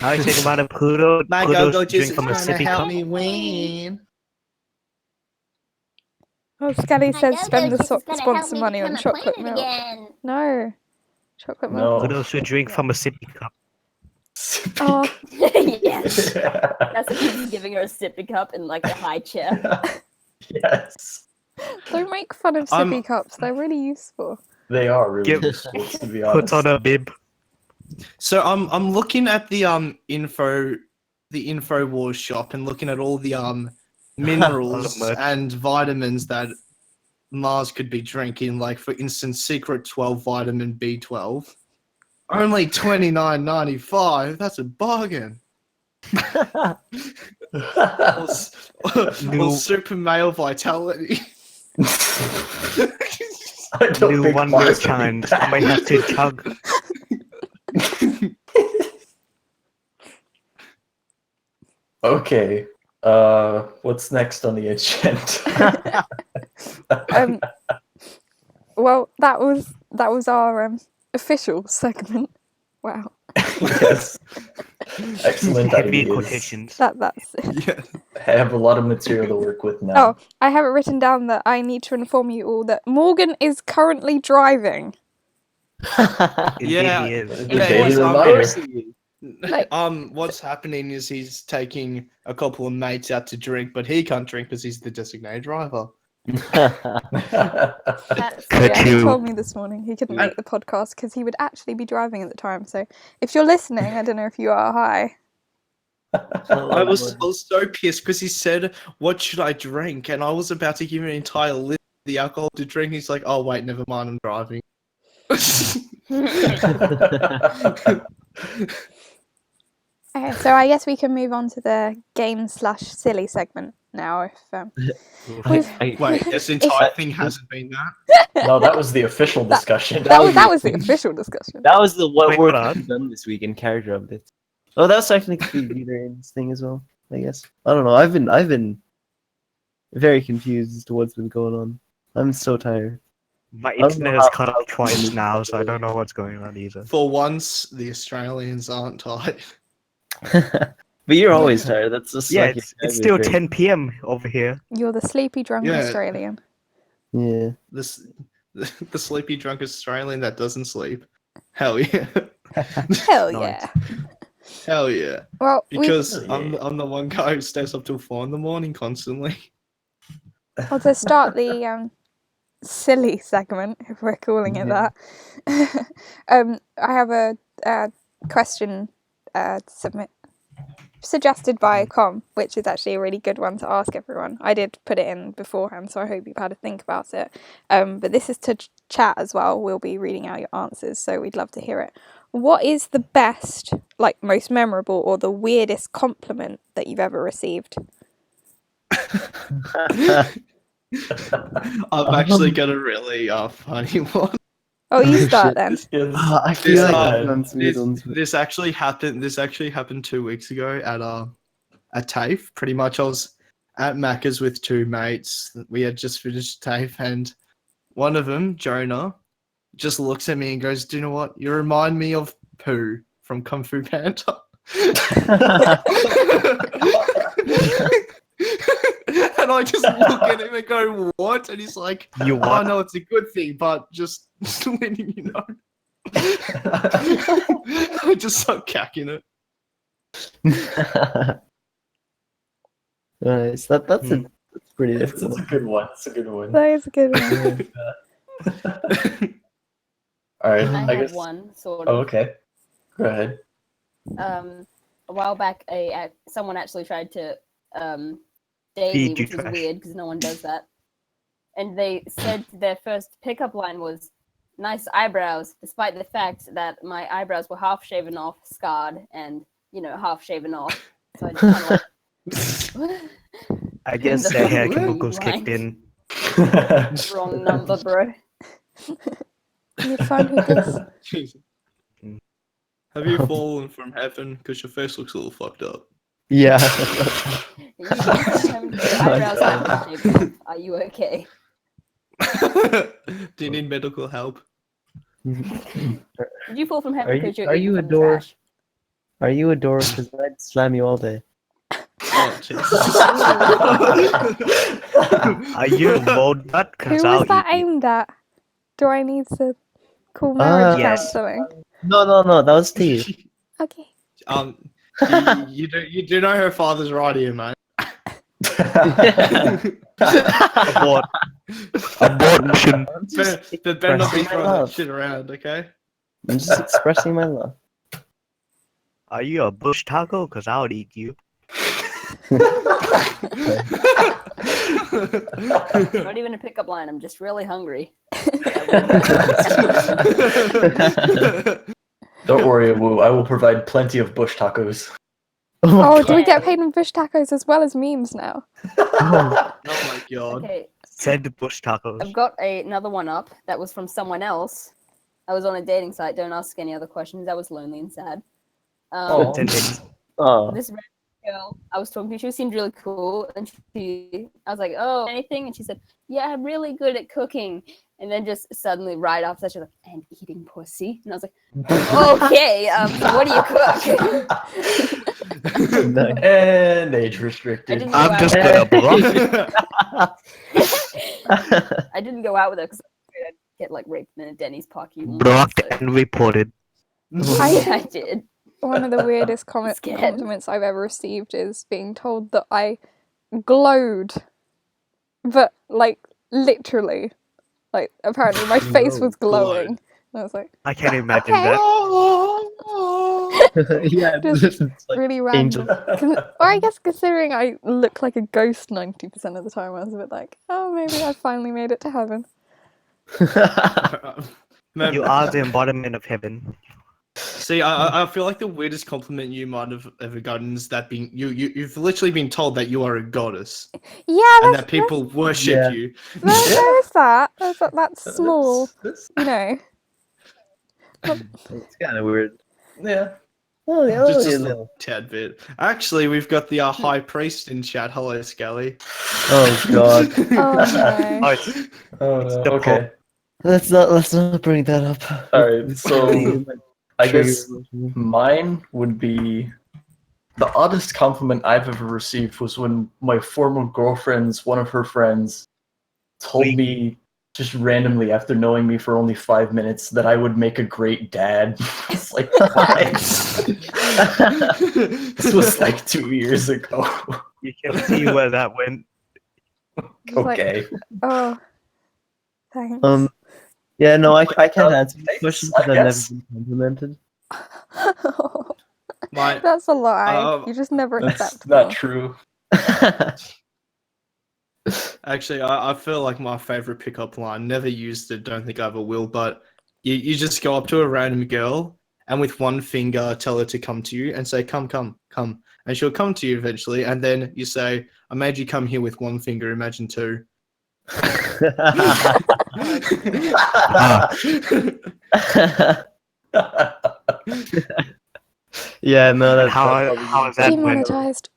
I think about it, Pluto. My Pluto's go-go drink juice is from a trying to sippy help cup. me win. Oh, Skelly My says go-go spend the juice is gonna help sponsor me money on become a chocolate planet milk. again. No. Chocolate No. milk. Pluto should drink from a sippy cup. Oh, Yes. That's what he's giving her a sippy cup in like a high chair. Yes. don't make fun of I'm- sippy cups. They're really useful. They are really Give- useful, to be honest. Puts on a bib. So I'm looking at the info wars shop and looking at all the minerals merch. and vitamins that Mars could be drinking. Like for instance, Secret 12 vitamin B12. Only $29.95. That's a bargain. Or New- super male vitality. I don't New think one Mars milk can kind. eat that. Might have to chug. Okay. What's next on the agenda? Well, that was our official segment. Wow. Yes. Excellent Heavy ideas. quotations. That's Yeah. I have a lot of material to work with now. Oh, I have it written down that I need to inform you all that Morgan is currently driving. Indeed Yeah. he is. The Yeah, daily he's, reminder. Like- what's happening is he's taking a couple of mates out to drink, but he can't drink because he's the designated driver. That's Could Yeah, he you- told me this morning he couldn't make the podcast because he would actually be driving at the time. So if you're listening, I don't know if you are. Hi. I was so pissed because he said, "What should I drink?" And I was about to give him an entire list of the alcohol to drink. He's like, "Oh wait, never mind, I'm driving." Okay, so I guess we can move on to the game/silly segment now. If Wait, this entire thing hasn't been that. No, that was the official discussion. that was the official discussion. That was the what Wait, work hold on. we've done this week in character updates. Oh, that was technically Vidane's thing as well, I guess. I don't know. I've been very confused as to what's been going on. I'm so tired. My don't know internet has how- cut off twice now, so I don't know what's going on either. For once, the Australians aren't tired. But you're always tired. That's just Yeah, like it's still 10 p.m. over here. You're the sleepy drunk Yeah. Australian. Yeah. This the sleepy drunk Australian that doesn't sleep. Hell yeah. Hell Nice. yeah. Hell yeah. Well, Because Yeah. I'm the one guy who stays up till 4 in the morning constantly. to start the silly segment, if we're calling it that, I have a question suggested by Com, which is actually a really good one to ask everyone. I did put it in beforehand, so I hope you've had a think about it. But this is to chat as well. We'll be reading out your answers, so we'd love to hear it. What is the best, like most memorable, or the weirdest compliment that you've ever received? I've actually got a really funny one. Oh, you start then. Yes. I This, feel like uh, everyone's weird ones. This actually happened 2 weeks ago at TAFE. Pretty much, I was at Macca's with two mates. We had just finished TAFE, and one of them, Jonah, just looks at me and goes, "Do you know what? You remind me of Pooh from Kung Fu Panda." And I just look at him and go, "What?" And he's like, You "Oh what? no, it's a good thing, but just letting you know." I just start cacking it. Nice. That's pretty It's difficult. a good one. It's a good one. That is a good one. All right. I I have guess. one sort Oh, of. okay. Go ahead. A while back, someone actually tried to date Feed me, you which was trash. weird because no one does that. And they said their first pickup line was, "Nice eyebrows," despite the fact that my eyebrows were half shaven off, scarred, and half shaven off. So I just kind of I guess The their hair fuck? chemicals kicked in. wrong number, bro. You fine with this? Jesus. Mm. Have you fallen from heaven? Because your face looks a little fucked up. Yeah. You your eyebrows have been shaved off. Are you okay? Do you need medical help? Did you fall from heaven Are you- because you're are eating you a from the door? trash? Are you a door? Because I'd slam you all day. Oh, Jesus. Are you a bold nut? Who Because was I'll that eat you. aimed at? Do I need to call marriage Yes. counselling? No, that was Steve. Okay. You do know her father's right here, mate. Abort. Abort mission. But better not be expressing my throwing that love. shit around, okay? I'm just expressing my love. Are you a bush taco? Because I'll eat you. Not even a pickup line. I'm just really hungry. Don't worry, Woo. I will provide plenty of bush tacos. Oh, do we get paid in bush tacos as well as memes now? Oh my god. Okay, Said bush tacos. I've got another one up that was from someone else. I was on a dating site. Don't ask any other questions. I was lonely and sad. Oh. Oh. This random girl I was talking to, she seemed really cool, and I was like, "Oh, anything?" And she said, "Yeah, I'm really good at cooking." And then just suddenly, right after that, she was like, "And eating pussy." And I was like, "Okay, so what do you cook?" And age I restricted. didn't I'm go just out gonna block. I didn't go out with her because I'd get like raped in a Denny's parking lot. Blocked so- and reported. I did. One of the weirdest Scared. compliments I've ever received is being told that I glowed. But, like, literally. Like, apparently my face was glowing. And I was like, I can't imagine okay. that. Yeah, Just this is like really angel. random. Or I guess considering I look like a ghost 90% of the time, I was a bit like, oh, maybe I finally made it to heaven. You are the embodiment of heaven. See, I feel like the weirdest compliment you might have ever gotten is that you've literally been told that you are a goddess Yeah, and that's, that people worship Yeah. you. there is that. That's small, you know. It's kind of weird. Yeah. Oh, yeah, Just only a a little tad bit. Actually, we've got the high priest in chat. Hello, Skelly. Oh god. Oh no. Oh, it's Oh, no. the Okay. Let's not bring that up. All right. It's So really I trigger guess emotional. mine would be the oddest compliment I've ever received was when my former girlfriend's one of her friends told me just randomly after knowing me for only 5 minutes that I would make a great dad. It's like, why? This was like 2 years ago. you can see where that went. It's like, Okay. oh, thanks. Yeah, no, I can't answer this Thanks, question I because I've never guess. been complimented. My, That's a lie. You just never That's accept not them. true. actually, I feel like my favorite pickup line. Never used it. Don't think I ever will. But you just go up to a random girl and with one finger tell her to come to you and say, "Come, come, come," and she'll come to you eventually. And then you say, "I made you come here with one finger. Imagine two." Yeah, no, that's How is that went? Demonetized.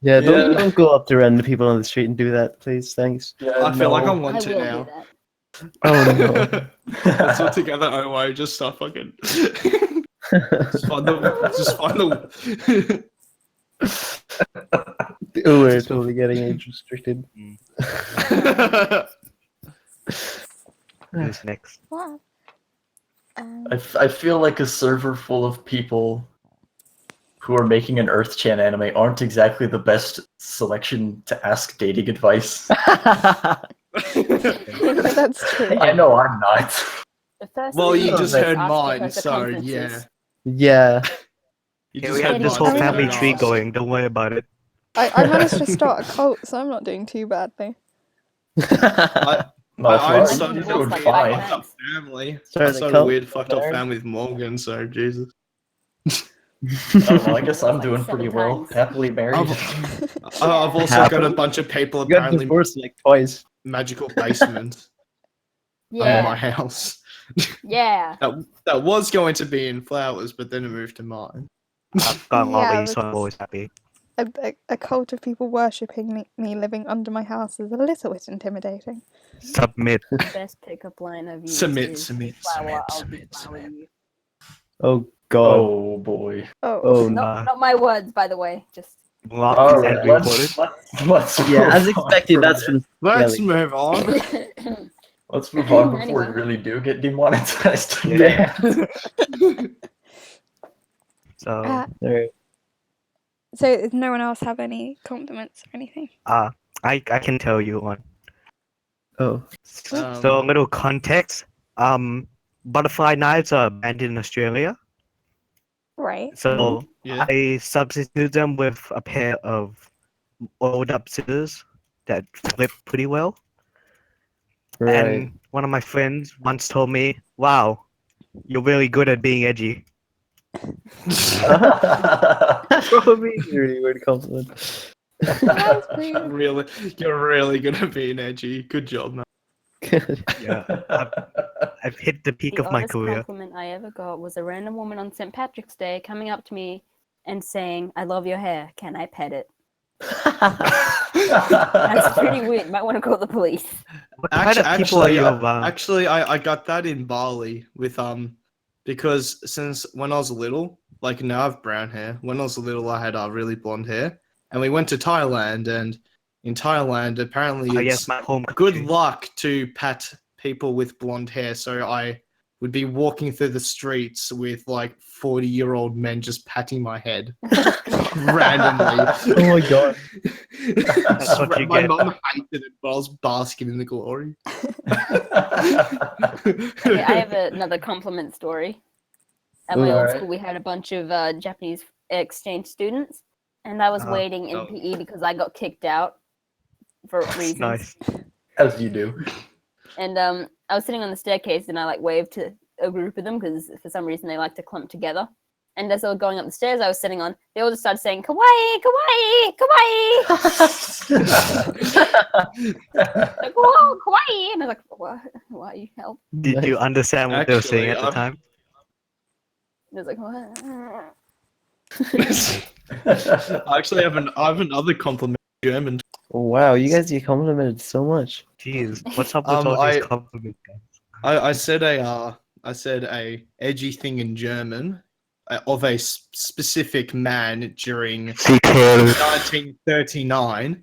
Yeah, Yeah. don't go up to random people on the street and do that, please. Thanks. Yeah, I feel like I no. want I to will now. do that. Oh no. Let's all together. Oh, wait, just start fucking. Just find the. Oh, we're totally getting age restricted. Who's next? Wow. I feel like a server full of people who are making an Earth Chan anime aren't exactly the best selection to ask dating advice. That's true. I know I'm not. The first Well, thing you is just ask heard for mine, her so circumferences. yeah. Yeah. You Yeah, just we heard have this mine, whole so family don't tree ask. going. Don't worry about it. I managed to start a cult, so I'm not doing too badly. No, I Florida, started you're divorced doing like fine. five fucked up family. Started I a started a cult, weird fucked up Darren. family with Morgan, so Jesus. I don't know, I guess I'm Like doing 7 pretty well. times. Happily married. I've also got a Happily? bunch of people You got apparently divorced like twice. magical basement under my Yeah, house. yeah. That was going to be in Flowers, but then it moved to mine. I've got a lot Yeah, of these, so I'm always happy. A cult of people worshipping me living under my house is a little bit intimidating. Submit. The best pickup line I've used Submit, is submit, flower, I'll submit, deflower submit. you. Oh god. Oh boy. Oh, Oh No, no. not my words, by the way. Just Locked All and right, recorded. let's Yeah, move as on expected, from that's this. from Let's Skelly. move on. Let's move on before Anyway. we really do get demonetized. Yeah. Man. So, Alright. so does no one else have any compliments or anything? I can tell you one. Oh. So a little context. Butterfly knives are banned in Australia. Right. So Yeah. I substitute them with a pair of oiled up scissors that flip pretty well. Right. And one of my friends once told me, "Wow, you're really good at being edgy." Probably a really weird compliment. That's pretty good. Really, you're really good at being edgy. Good job, man. Yeah, I've hit the peak the of my oddest career. compliment I ever got was a random woman on St. Patrick's Day coming up to me and saying, "I love your hair. Can I pet it?" That's pretty weird. Might want to call the police. What kind of people are you around? Actually, I got that in Bali with because since when I was little, like now I have brown hair. When I was little, I had really blonde hair, and we went to Thailand, and in Thailand, apparently Oh, it's yes, my home good country. luck to pat people with blonde hair. So I would be walking through the streets with like 40-year-old men just patting my head randomly. Oh my god. That's what you My get. mum hated it, but I was basking in the glory. Okay, I have another compliment story. At my Ooh, old alright. school, we had a bunch of Japanese exchange students, and I was Oh, waiting in oh. PE because I got kicked out for reasons. Nice. As you do. And I was sitting on the staircase, and I like waved to a group of them because for some reason they like to clump together. And as they were going up the stairs I was sitting on, they all just started saying kawaii, kawaii, kawaii. Like, whoa, kawaii. And I was like, what? Why help? Did you understand what they were saying Actually, at the time? And I was like, what? I actually have another compliment in German. Wow, you guys get complimented so much. Jeez, what's up with all these compliments? I said a edgy thing in German of a specific man during 1939.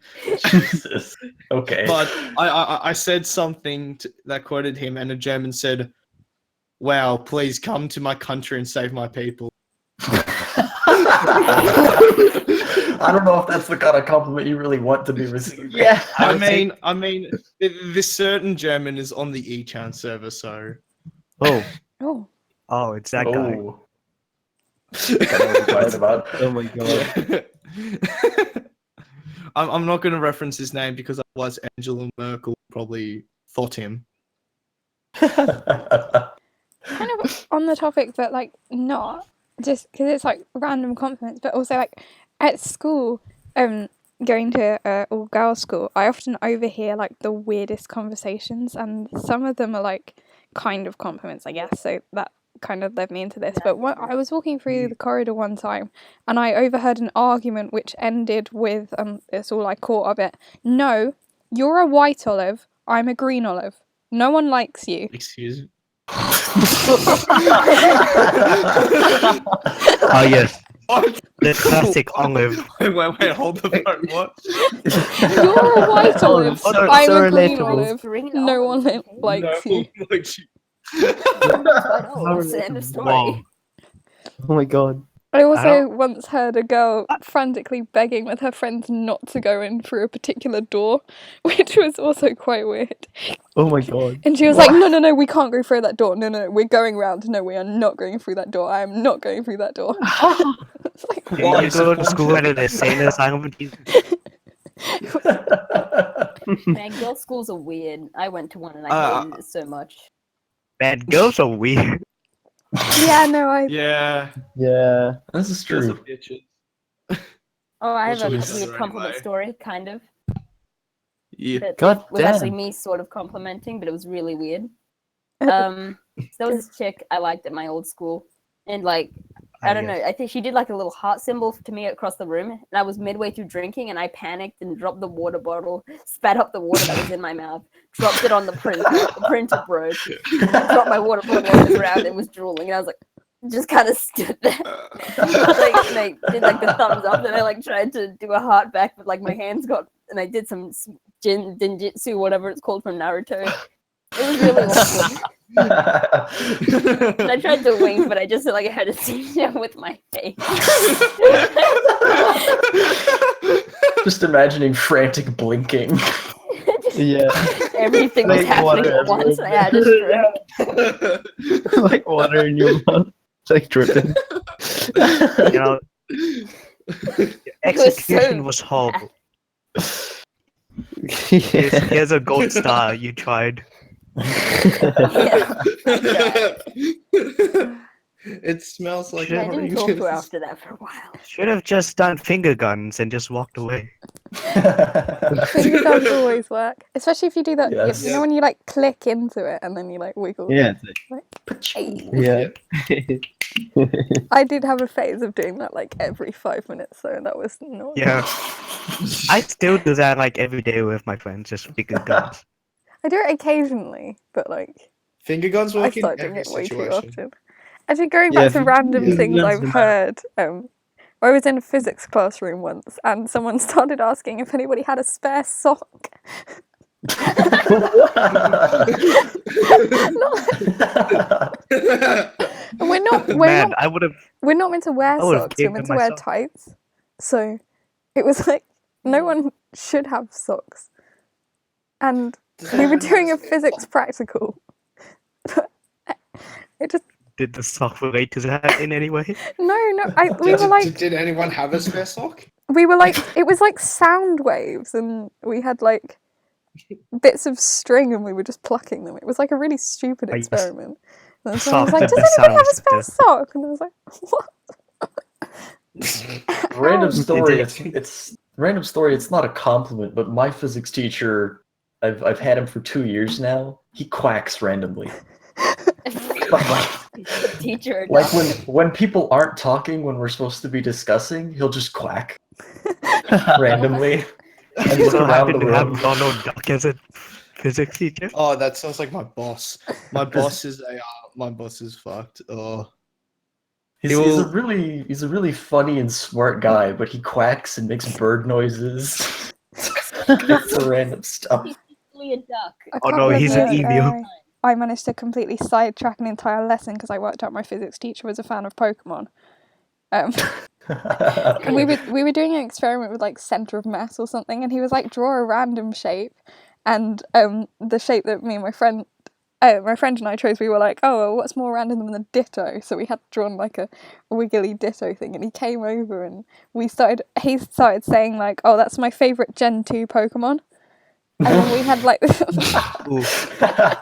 Jesus. Okay. But I said something that quoted him, and a German said, "Wow, please come to my country and save my people." I don't know if that's the kind of compliment you really want to be receiving. Yeah. I mean, this certain German is on the eChan server, so. Oh, Oh. oh, it's that guy. Oh. I know what you're talking about. Oh my god. I'm not going to reference his name because otherwise Angela Merkel probably thought him. Kind of on the topic, but like not just because it's like random compliments, but also like at school, going to all girls school, I often overhear like the weirdest conversations, and some of them are like kind of compliments, I guess. So that kind of led me into this. But I was walking through the corridor one time, and I overheard an argument which ended with it's all I caught of it. No, you're a white olive. I'm a green olive. No one likes you. Excuse me. Oh yes, the classic olive. Wait, hold the phone. What? You're a white olive. So- I'm so a green relatable. olive. Green No olive, one okay. likes you. Like you. That's the end of story. Wow. Oh my god. I also don't- once heard a girl frantically begging with her friends not to go in through a particular door, which was also quite weird. Oh my god. And she was like, no, we can't go through that door. No, we're going round. No, we are not going through that door. I am not going through that door. It's like, You go to school at an insane asylum. Man, girls' schools are weird. I went to one and I hated it so much. Man, girls are weird. yeah, no, Yeah, Yeah. This is girls are true. bitches. Oh, I have Which a was weird anyway. compliment story, kind of. Yeah. That God was actually damn. me sort of complimenting, but it was really weird. So there was this chick I liked at my old school, and like I don't know, I think she did like a little heart symbol to me across the room, and I was midway through drinking, and I panicked and dropped the water bottle, spat up the water that was in my mouth, dropped it on the printer. The printer broke. Dropped my water bottle on the ground and was drooling, and I was like, just kind of stood there, like did like the thumbs up, and I like tried to do a heart back, but like my hands got, and I did some jinjitsu, whatever it's called from Naruto. It was really awkward. And I tried to wink, but I just like had a seizure with my face. Just imagining frantic blinking. Yeah. Everything was Like happening water at once. I had a stroke. Like water in your mouth. It's like dripping. You know, execution was horrible. Here's a gold star. You tried. Yeah. It smells like I didn't talk to her oranges. after that for a while. Should have just done finger guns and just walked away. finger guns always work, especially if you do that. Yes. You know when you like click into it and then you like wiggle. Yeah. Hey. Yeah. I did have a phase of doing that like every 5 minutes, so that was not. Yeah. I still do that like every day with my friends, just finger guns. I do it occasionally, but like Finger guns I work in start doing every it way too situation. often. Actually, going Yeah, back to random finger things guns I've are heard, I was in a physics classroom once, and someone started asking if anybody had a spare sock. And Man, I would have. we're not meant to wear I would've socks. We're gave meant them to wear my sock. tights. So it was like no one should have socks, and we were doing a physics practical. But it just Did the sock relate to that in any way? no. We were like Did anyone have a spare sock? it was like sound waves, and we had like bits of string, and we were just plucking them. It was like a really stupid I used- experiment. And so I was Sock like, did does the anybody have a sound spare effect. sock? And I was like, what? Random How? story. It's random story. It's not a compliment, but my physics teacher, I've had him for 2 years now. He quacks randomly. Teacher. Like when people aren't talking when we're supposed to be discussing, he'll just quack randomly and look So around happy the to have room. Donald Duck as a physics teacher. Oh, that sounds like my boss. My boss is fucked. Oh, He's a really funny and smart guy, but he quacks and makes bird noises for random stuff. He's basically a duck. I Oh can't no, he's an remember, emu. I managed to completely sidetrack an entire lesson because I worked out my physics teacher was a fan of Pokemon. And we were doing an experiment with like center of mass or something, and he was like, draw a random shape, and the shape that me and my friend and I chose, we were like, oh, well, what's more random than a ditto? So we had drawn like a wiggly ditto thing, and he came over and he started saying like, oh, that's my favourite Gen 2 Pokemon. And then we had like Ooh,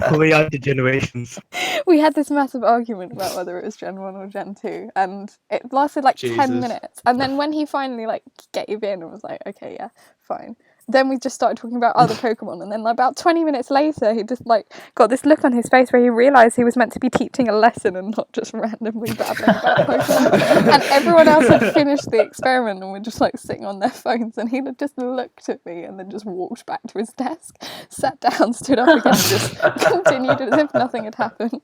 pulling out the generations. we had this massive argument about whether it was Gen 1 or Gen 2, and it lasted like 10 Jesus. minutes. And then when he finally like gave in and was like, okay, yeah, fine. Then we just started talking about other Pokemon, and then like, about 20 minutes later, he just like got this look on his face where he realised he was meant to be teaching a lesson and not just randomly babbling about Pokemon. And everyone else had finished the experiment and were just like sitting on their phones, and he had just looked at me and then just walked back to his desk, sat down, stood up again, and just continued as if nothing had happened.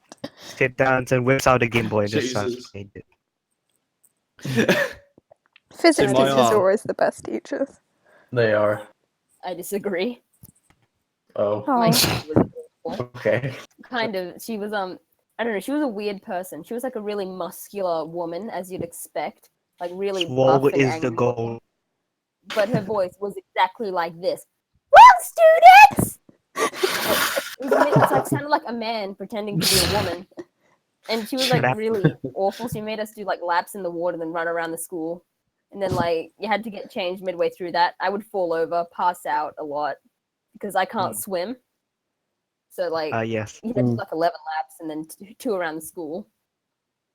Sit down and whips out a Game Boy and just starts Jesus. playing it. Physics my teachers are arm. always the best teachers. They are. I disagree. Oh, Oh. My teacher was awful. okay. Kind of. She was I don't know. She was a weird person. She was like a really muscular woman, as you'd expect, like really Swole buff and is the angry. goal. But her voice was exactly like this. Well, students. It's like sounded like a man pretending to be a woman, and she was Shut like up. really awful. She made us do like laps in the water, then run around the school, and then like you had to get changed midway through that. I would fall over, pass out a lot because I can't swim. So like Yes. you had to do like 11 laps and then two around the school.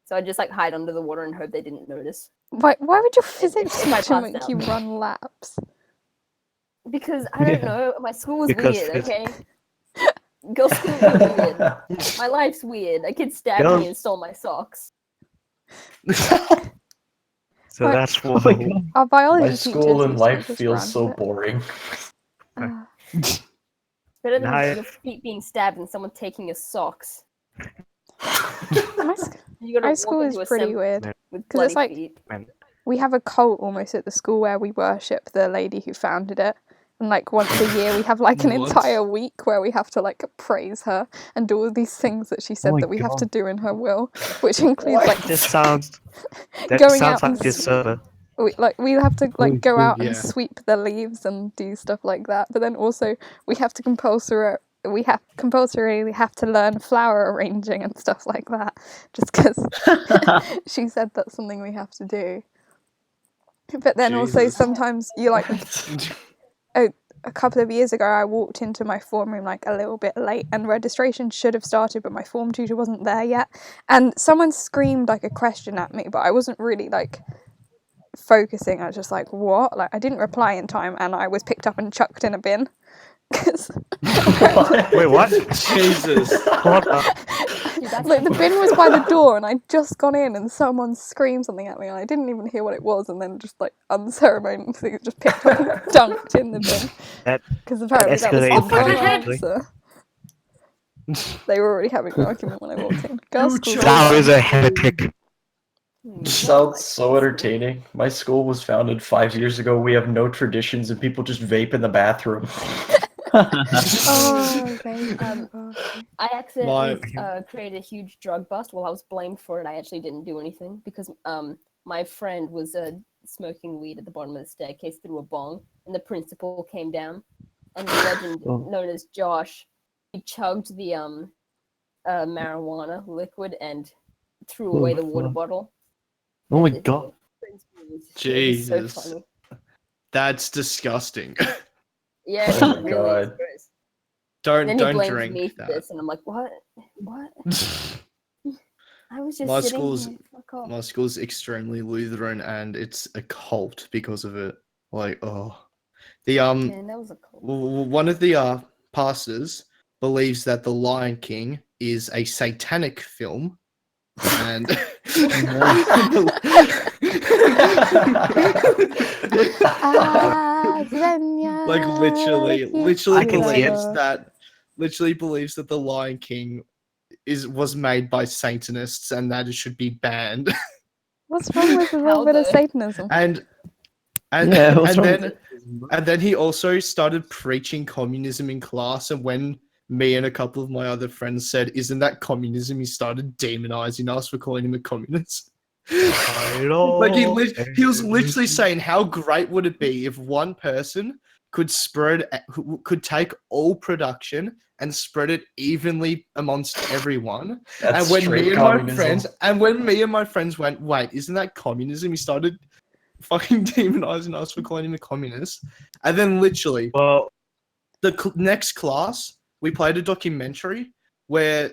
So I'd just like hide under the water and hope they didn't notice. Why would your physics if I teacher passed make out. you run laps? Because I don't know, my school was Because weird, phys- okay? Girls' schools are weird. My life's weird. A kid stabbed Girls- me and stole my socks. So Right. that's for Oh my God. Our biology My teachers school and used to life just feels run so it. boring. Better than Nice. your feet being stabbed and someone taking your socks. My sc- You gotta Our walk school is into pretty assembly weird. with 'Cause it's bloody like- feet. We have a cult almost at the school where we worship the lady who founded it. And like once a year we have like an What? entire week where we have to like praise her and do all these things that she said my that we have to God. do in her will, which includes like This sounds. That Going sounds out like and this server. we have to like Holy go shit, out and yeah. sweep the leaves and do stuff like that. But then also we have to compulsorily have to learn flower arranging and stuff like that, just because she said that's something we have to do. But then also Jesus. sometimes you like a couple of years ago I walked into my form room like a little bit late and registration should have started but my form tutor wasn't there yet, and someone screamed like a question at me but I wasn't really like focusing. I was just like, what? Like I didn't reply in time and I was picked up and chucked in a bin. 'Cause Wait, what? Jesus. What the? Dude, that's like the bin was by the door and I'd just gone in and someone screamed something at me and I didn't even hear what it was, and then just like unceremoniously just picked up and dunked in the bin. That Because apparently that was the escalated wrong pretty answer. They were already having an argument when I walked in. Girls' school. Thou is a heretic. Sounds so entertaining. My school was founded 5 years ago. We have no traditions and people just vape in the bathroom. Oh, okay. I accidentally created a huge drug bust. While I was blamed for it, I actually didn't do anything because my friend was smoking weed at the bottom of the staircase through a bong, and the principal came down, and the legend known as Josh, he chugged the marijuana liquid and threw away the water bottle. Oh my And the God. principal was- it was Jesus. so funny. That's disgusting. Yeah, Oh it my really is God. gross. Don't And then he don't blames drink me for that. this, and I'm like, what? I was just My sitting school's- here. Fuck off. My school's extremely Lutheran, and it's a cult because of it. Like, the Man, that was a cult. one of the pastors believes that The Lion King is a satanic film, and like literally I can see it. believes that The Lion King was made by Satanists and that it should be banned. What's wrong with a How little bit of the- Satanism? and Yeah, what's and wrong then with and then he also started preaching communism in class, and when me and a couple of my other friends said, "Isn't that communism?" he started demonizing us for calling him a communist. Like he was literally saying, how great would it be if one person could could take all production and spread it evenly amongst everyone. That's And when straight me and communism. my friends went, wait, isn't that communism? He started fucking demonizing us for calling him a communist. And then literally Well, the next class, we played a documentary where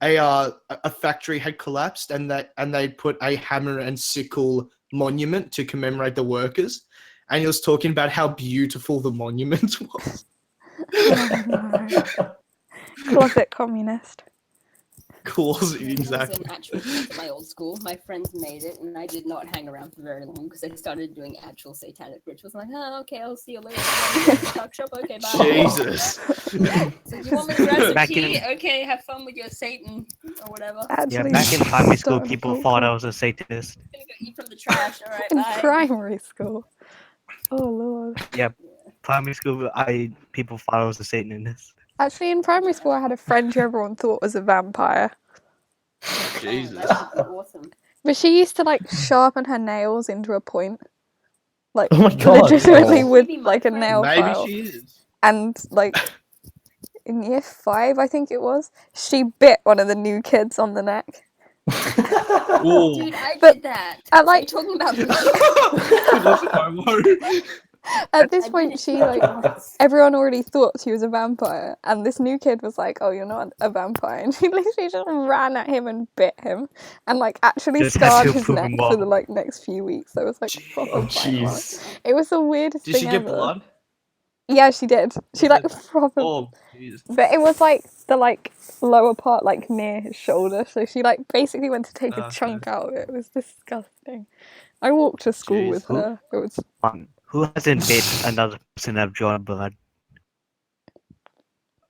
a factory had collapsed, and they put a hammer and sickle monument to commemorate the workers, and he was talking about how beautiful the monument was. Oh, no. Closet communist. Cool, There exactly. was an actual church at my old school. My friends made it, and I did not hang around for very long because I started doing actual satanic rituals. I'm like, oh, okay, I'll see you later. Tuck shop, okay, bye. Jesus. So you want me to grab some Back tea? in- Okay, have fun with your Satan or whatever. yeah, Actually, back in primary school, started a people cult thought I club. was a Satanist. I'm gonna go eat from the trash. All right, In bye. primary school. Oh lord. Primary school, people thought I was a Satanist. Actually, in primary school, I had a friend who everyone thought was a vampire. Jesus. That would be awesome. But she used to like sharpen her nails into a point. Like Oh my God. legitimately Oh. with Maybe my like a friend- nail Maybe file. she is. And like in year 5, I think it was, she bit one of the new kids on the neck. Dude, I But did that. I What are like- you talking about? At this I did point, it she too. like everyone already thought she was a vampire, and this new kid was like, "Oh, you're not a vampire," and she literally just ran at him and bit him, and like actually Just scarred had to his prove neck him for the wrong. like next few weeks. So it was like proper Oh, bite mark. jeez. It was the weirdest Did thing she get ever. blood? Yeah, she did. She Was like proper, Oh, Jesus. but it was like the like lower part, like near his shoulder. So she like basically went to take a Okay. chunk out of it. It was disgusting. I walked to school Jeez. with her. It was Who hasn't bit another person that drawn blood?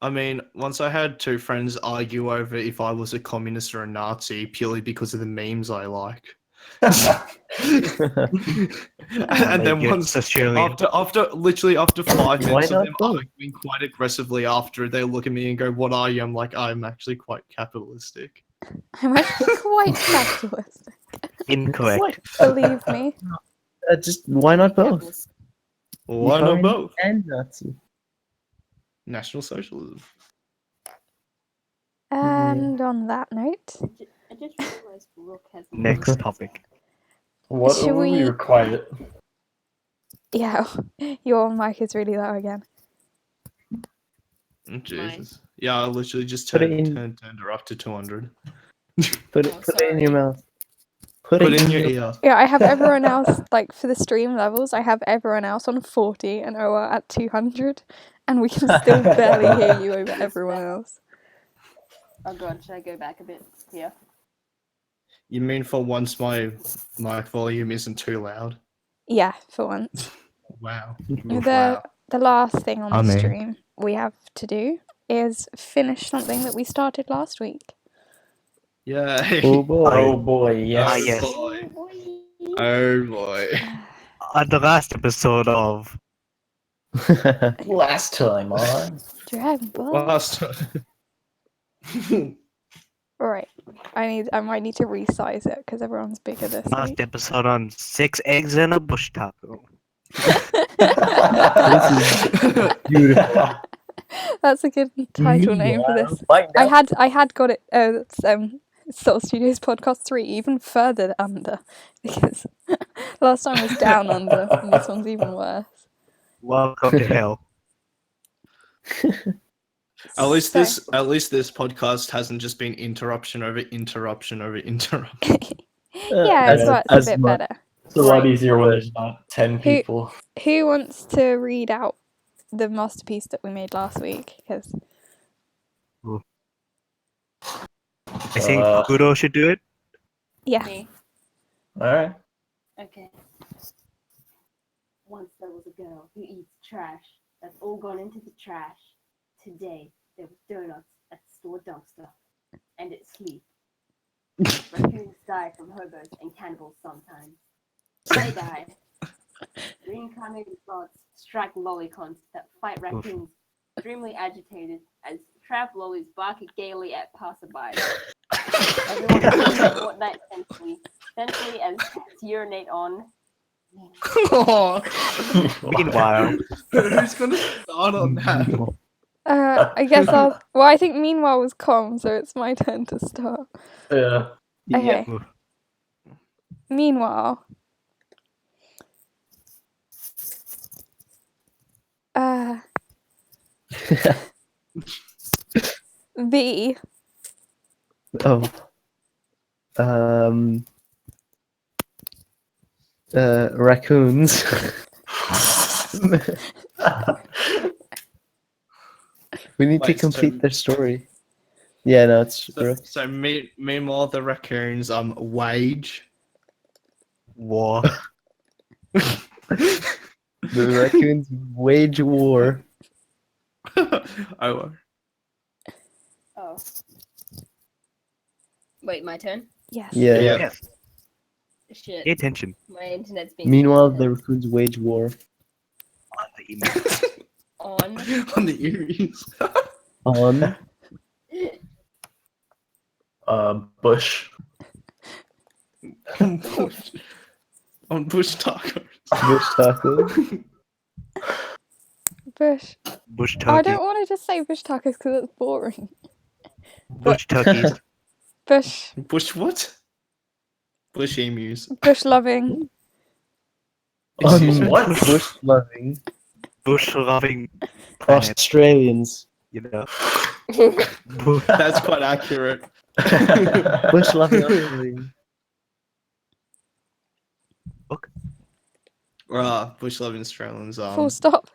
I mean, once I had two friends argue over if I was a communist or a Nazi purely because of the memes I like. And then You're once Australian. after 5 Why minutes of not them both? arguing quite aggressively after, they look at me and go, "What are you?" I'm like, "I'm actually quite capitalistic." I'm actually quite capitalistic. Incorrect. Believe me. Just why not both? Capitalist. Why not Communist both? And Nazi. National socialism. And on that note, I just realized Rook has Next topic. What? Should Oh, we- you're quiet. yeah, your mic is really low again. Oh, Jesus. Yeah, I literally just Put it turned her up to 200. Put Oh, it in your sorry. mouth. Put it in your ear. Yeah, I have everyone else, like for the stream levels, I have everyone else on 40 and Oa at 200, and we can still barely hear you over everyone else. Oh god, should I go back a bit here? You mean for once my volume isn't too loud? Yeah, for once. Wow. The last thing on I the mean- stream we have to do is finish something that we started last week. Yay. Oh boy. Oh boy, yes. Ah, yes. boy. Oh boy. On the last episode of Last time on. Dragon Ball. Last Alright, I might need to resize it because everyone's bigger this last week. episode on 6 eggs and a bush taco. Beautiful. That's a good title name for this. Find I out. had got it. It's Soul Studios Podcast 3, even further under, because last time was down under, and this one's even worse. Welcome to hell. At least So- this podcast hasn't just been interruption over interruption over interruption. yeah, it's Yeah, a as bit much- better. It's a lot Right. easier when there's not 10 Who- people. Who wants to read out the masterpiece that we made last week? Because I think Uh, Kuro should do it. yeah, Me. Alright. Okay. Once there was a girl who eats trash. That's all gone into the trash. Today there was donuts at the store dumpster. And it's sleep. Raccoons die from hobos and cannibals sometimes. They die. Reincarnated gods strike lolicons that fight raccoons, extremely agitated as trap lollies bark gaily at passerbys. Everyone plays Fortnite sensually as cats urinate on. Meanwhile, Who's gonna start on that? I guess I'll. Well, I think meanwhile was calm, so it's my turn to start. Yeah. Okay. Meanwhile, the Oh. Raccoons. We need to Wait, so- complete their story. Yeah, no, it's So meanwhile, the raccoons wage. war. the raccoons wage war. Oh, Oh. Wait, my turn? yes. Yeah. Yeah. Yes. Shit. Pay attention. My internet's being Meanwhile, the raccoons wage war On the email. on. on the earrings. on Bush. On bush tacos. bush tacos. Bush. Bush I turkey. don't want to just say bush tacos because it's boring. Bush turkeys. Bush. Bush what? Bush emus. Bush loving. Excuse me, what? Bush loving Bush loving planet. Australians. You know. That's quite accurate. Bush loving Australians. Bush loving Australians. Full stop.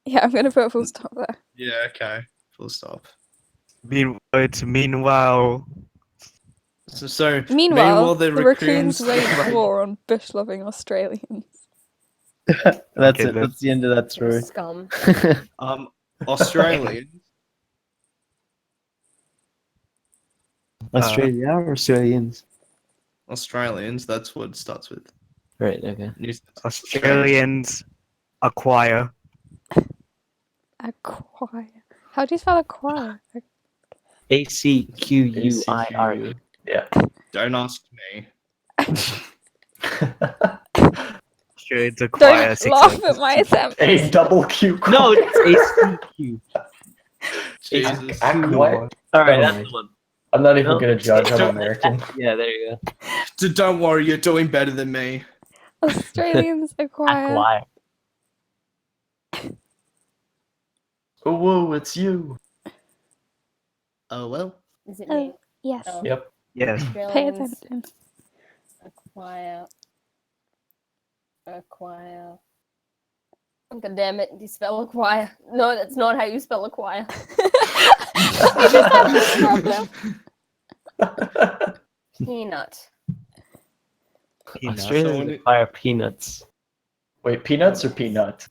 Yeah, I'm gonna put a full stop there. Yeah, okay. Full stop. Meanwhile, So Meanwhile, the the raccoons wage Right. war on bush loving Australians. That's Okay, it. That's the end of that story. Scum. Australians. Australia or Australians? Australians. That's what it starts with. Right. Okay. Australians acquire. Acquire. How do you spell acquire? ACQUIRE. Yeah. Don't ask me. Australians acquire Don't six laugh eggs. at my attempt. A double Q. No, it's ACQ. Jesus. What? All right. Never mind. I'm not even No. gonna judge. I'm American. Yeah, there you go. Don't worry, you're doing better than me. Australians acquire. Oh, whoa, it's you. Oh well. Is it me? Yes. Oh. Yep. Yes. Pay Australians attention. acquire. God damn it, you spell acquire. No, that's not how you spell acquire. I just had this problem. Peanut. Peanuts. Australians acquire peanuts. Wait, peanuts or peanut?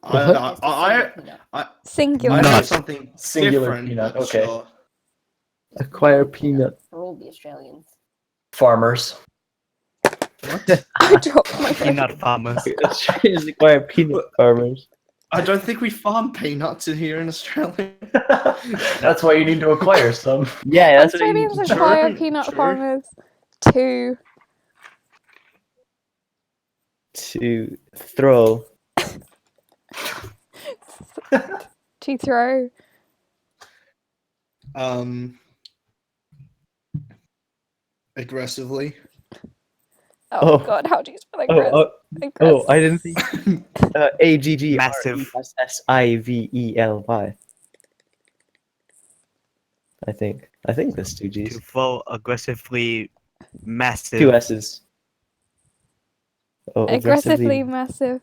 I Singular. know Nut. something Singular different. peanut, but okay. sure. Acquire peanut. For all the Australians. Farmers. I dropped my phone. Peanut farmers. Australians acquire peanut farmers. I don't think we farm peanuts in here in Australia. That's why you need to acquire some. Yeah, that's what I mean. Australians acquire True, peanut true. farmers to To throw. throw. Aggressively. Oh, Oh. God, how do you spell Oh, aggressive? I didn't think. Massive. AGGRESSIVELY. I think. I think that's two To G's. flow aggressively massive. Two S's. Oh, Aggressively massive.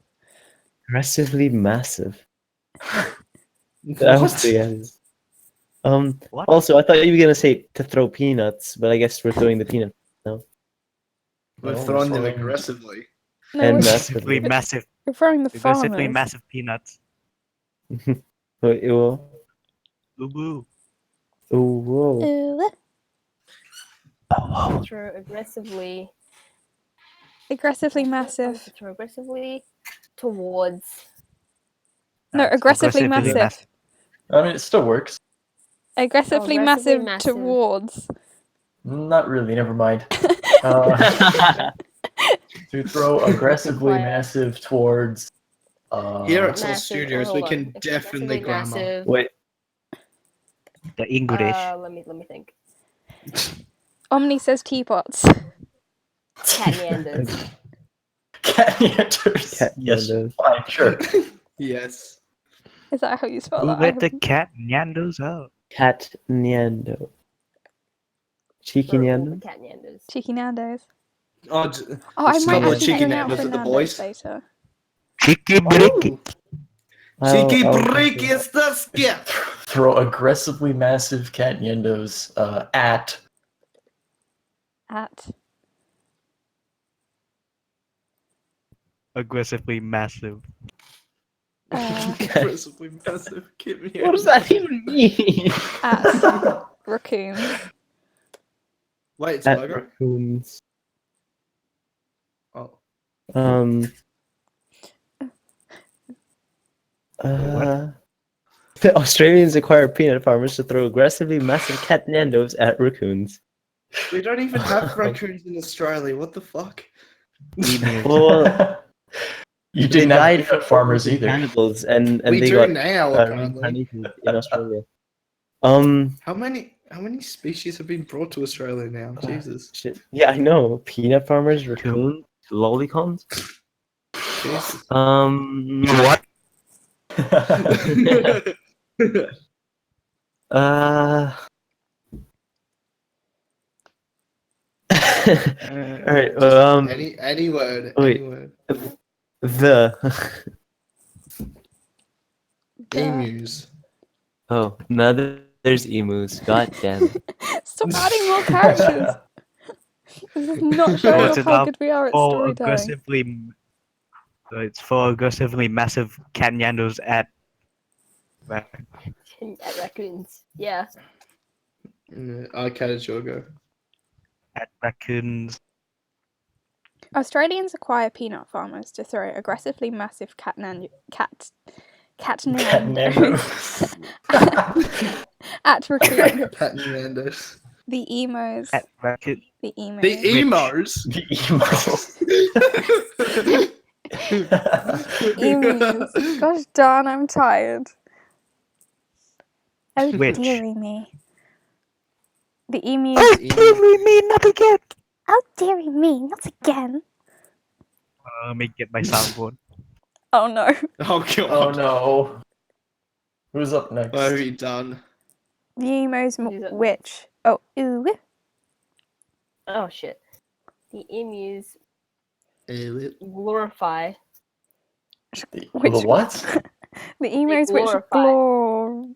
aggressively massive. That What? was three S's. What? Also, I thought you were gonna say to throw peanuts, but I guess we're throwing the peanut. We're No, throwing them we're aggressively. No, And we're, Aggressively massively. massive. we're throwing the Aggressively farmers. massive peanuts. Wait, whoa. Ooh. Oh, whoa. Throw aggressively. Aggressively massive. Throw aggressively towards. No, aggressively massive. I mean, it still works. Aggressively aggressively massive massive. towards. Not really. Never mind. To throw aggressively Quiet. massive towards. Here at Soul Massive. Studios, hold we on. can definitely Aggressively grammar. massive. Wait. The English. Let me think. Omni says teapots. Cat Neanders. Cat eaters. Cat Yes. eaters. Fine. Sure. Yes. Is that how you spell Who that? let the cat Neanders out? Cat Nyando. Cheeky Nyando? Cat Neanders. Cheeky Nando's. Oh, Oh, I It's might not actually chicken go out Nando's for with the Nando's boys. later. Chicky bricky. Cheeky I'll- breaky is the skip. Throw aggressively massive cat yendos at At. Aggressively massive. Aggressively massive. Give me What does that even mean? At raccoons. Wait, it's At burger? raccoons. Oh. The Australians acquire peanut farmers to throw aggressively massive cat nandos at raccoons. We don't even have raccoons in Australia. What the fuck? Well, you they didn't have died peanut farmers either. cannibals, and We they do got now, apparently. reincarnated in Australia. How many species have been brought to Australia now? Jesus. Shit. Yeah, I know. Peanut farmers, raccoons, lolicons. Jesus. What? Alright, any word. wait. Any word. the. Emus. Oh, now there's emus. God damn it. Stop adding more characters. This is not showing Oh, off it's how enough good we are at For storytelling. aggressively. So it's for aggressively massive cat Neanders at. At raccoons. Yeah. Okay, it's your go. At raccoons. Australians acquire peanut farmers to throw aggressively massive cat Cat nandos nandos. at raccoons. Pat Nandos. The emos. At raccoon. The emos. The emos. The emo. Emus. Gosh darn, I'm tired. Oh Which? dearie me. The emus. me, not again. Oh dearie me, not again. Let me get my soundboard. Oh no. Oh god. Oh no. Who's up next? What have you done? The emos Who's up which? Oh, ooh. Oh shit. The emus The glorify. The Which- what? The emus which glorify. glory.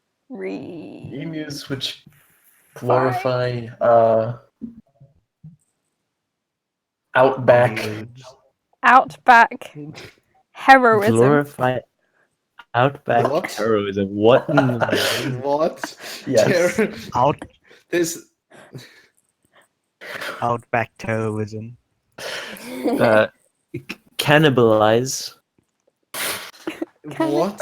Emus which glorify outback. Outback heroism. Glorify outback What? heroism. What in the What? Yes. Out This outback terrorism. Cannibalize. what?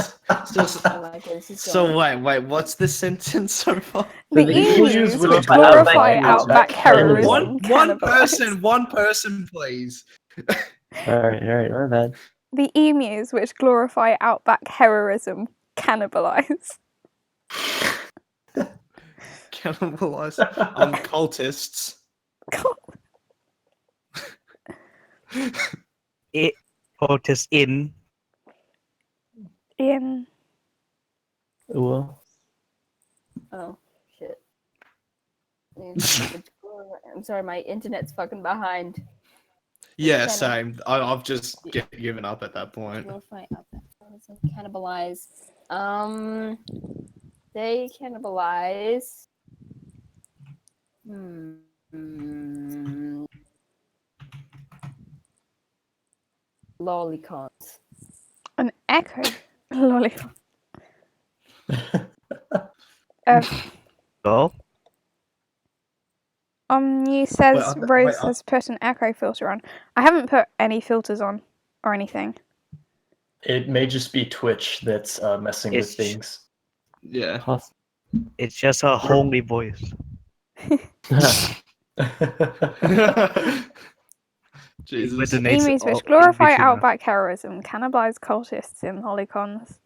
So, Oh my goodness, this is so going- wait, what's the sentence so far? The The emus emus which which glorify glorify outback outback heroism. One Cannibalize. person, please. Alright, my bad. The emus which glorify outback heroism. Cannibalize. Cannibalize cultists. It or just in. In Well, Oh shit. I'm sorry, my internet's fucking behind. Yeah, Kinda- same. I've just given up at that point. Glorify cannibalize. They cannibalize. Lolicons. an echo lollipop. Oh, You says Rose wait, has put an echo filter on. I haven't put any filters on or anything. It may just be Twitch that's messing with It's- things. Yeah. it's just a homely voice. Jesus. With the nature Emus which of- glorify in between us. outback heroism cannibalize cultists in lolicons.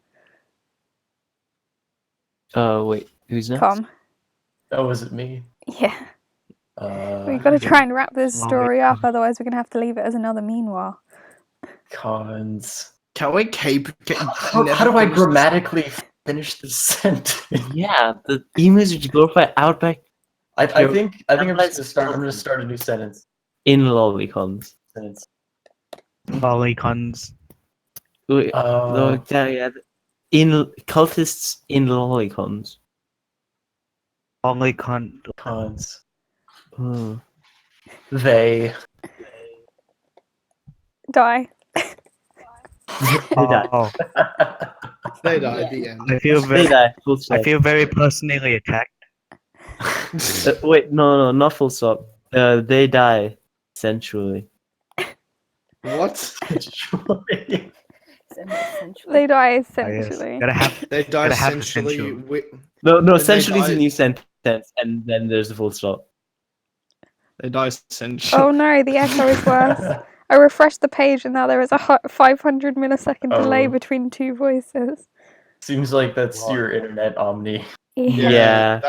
Wait, who's next? Com. Oh, is it me? Yeah. We've got to try and wrap this story up, otherwise we're going to have to leave it as another meanwhile. Cons. Can we keep? How do I grammatically finish this sentence? Yeah, the emus which glorify outback I think I'm just gonna start a new sentence. in lolicons. Lolicons. Wait, Uh, in cultists in lolicons. Lolicon. cons. Hmm. They. Die. They die. Oh, They die at the end. I feel They very. die. Full I stop. feel very personally attacked. Wait, no, not full stop. They die sensually. What? Essentially. They die Ah, yes. essentially. Gotta have. They die Gotta have essentially. essential. No, They essentially is a die- new sentence, and then there's the full stop. They die essentially. Oh no, the echo is worse. I refreshed the page and now there is a 500 millisecond delay Oh. between two voices. Seems like that's your internet, Omni. Yeah.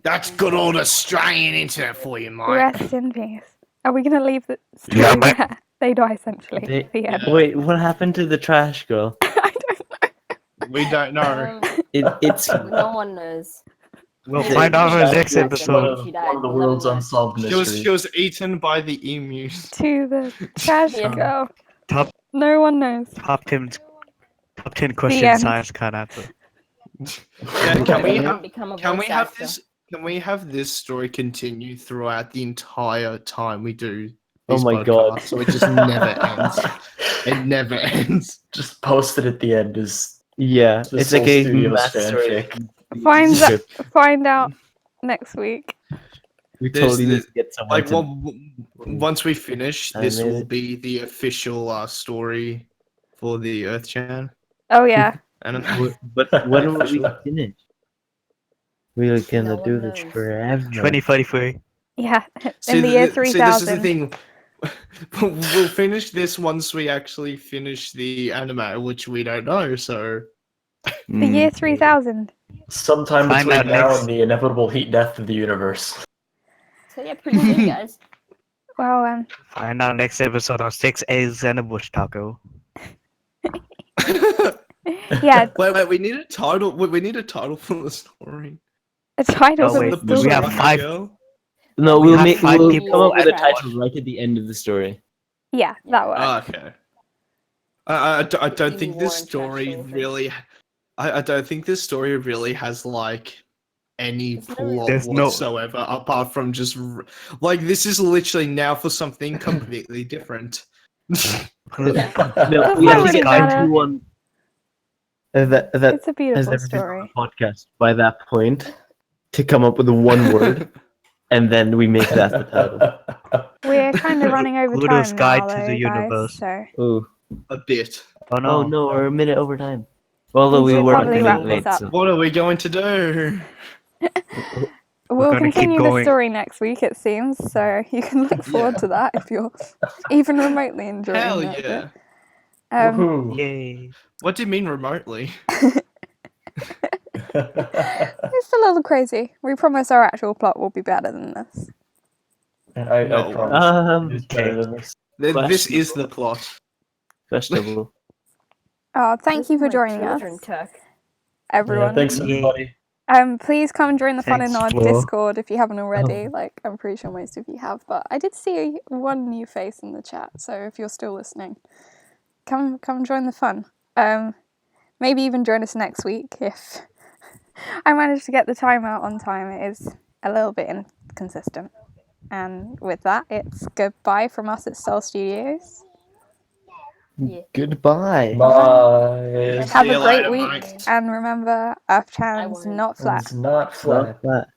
That's good old Australian internet for you, mate. Rest in peace. Are we going to leave the story Yeah, but- there? They die essentially. They- The end. Wait, what happened to the trash girl? I don't know. We don't know. It's No one knows. We'll Maybe find out in the she next died. episode. She One died. of the We'll never world's know. unsolved She was mysteries. eaten by the emus. To the trash Yeah. girl. Top- No one knows. Top 10 end. questions science can't answer. Yeah, can we have? Become a Can we voice have actor. this? Can we have this story continue throughout the entire time we do? Oh These my God. podcasts, so it just never ends. It never ends. Just posted at the end is yeah, the it's like Soul a Studios master fanfic. Find out next week. We There's totally the- need to get someone Like, to. well, once we finish, this will Animated. be the official story for the Earth-chan Oh yeah. anime. But when will we Official. finish? We're gonna No do one this knows. forever. 2033. Yeah. See, In the year See, this is the 3000. thing. We'll finish this once we actually finish the anime, which we don't know. So The year 3000. Sometime Find between out now next. and the inevitable heat death of the universe. So yeah, pretty good, guys. Well, Find out next episode of 6 eggs and a bush taco. yeah, wait, we need a title. We need a title for the story. a title Oh, for wait, the we story. have five- Girl? No, We we'll have make five we'll people come up with a trash. title right at the end of the story. Yeah, that works. Ah, okay. I don't Jimmy think this Warren story trash talking. really. I don't think this story really has like any It's not- plot There's no- whatsoever apart from just like this is literally now for something completely different. No, we Doesn't have to really get matter. everyone that It's a has beautiful ever been on story. the podcast by that point to come up with one word, and then we make that the title. We're kind of running over Pluto's time Guide now, to though, the guys. Universe. So Oh, A bit. Oh no. oh no, we're a minute over time. Although We we should were probably a wrap minute this late. up. So. What are we going to do? we'll gonna keep continue the going. story next week, it seems. So you can look forward to that if you're even remotely enjoying Hell it. yeah! Woohoo. Yay. What do you mean remotely? It's a little crazy. We promise our actual plot will be better than this. I No. promise. It's better Okay. than this. This is the plot. Vegetable. Oh, thank This you is for my joining children, us, Tuck. everyone. Yeah, thanks Yeah. everybody. Please come and join the fun in Thanks, our Flo. Discord if you haven't already. Like, I'm pretty sure most of you have, but I did see one new face in the chat. So if you're still listening, come join the fun. Maybe even join us next week if I manage to get the time out on time. It is a little bit inconsistent. And with that, it's goodbye from us at Soul Studios. Yeah. Goodbye. Bye. Have See a you great later, week, mates. and remember, Earth I Chan's won't. not flat. It's not flat. Love that.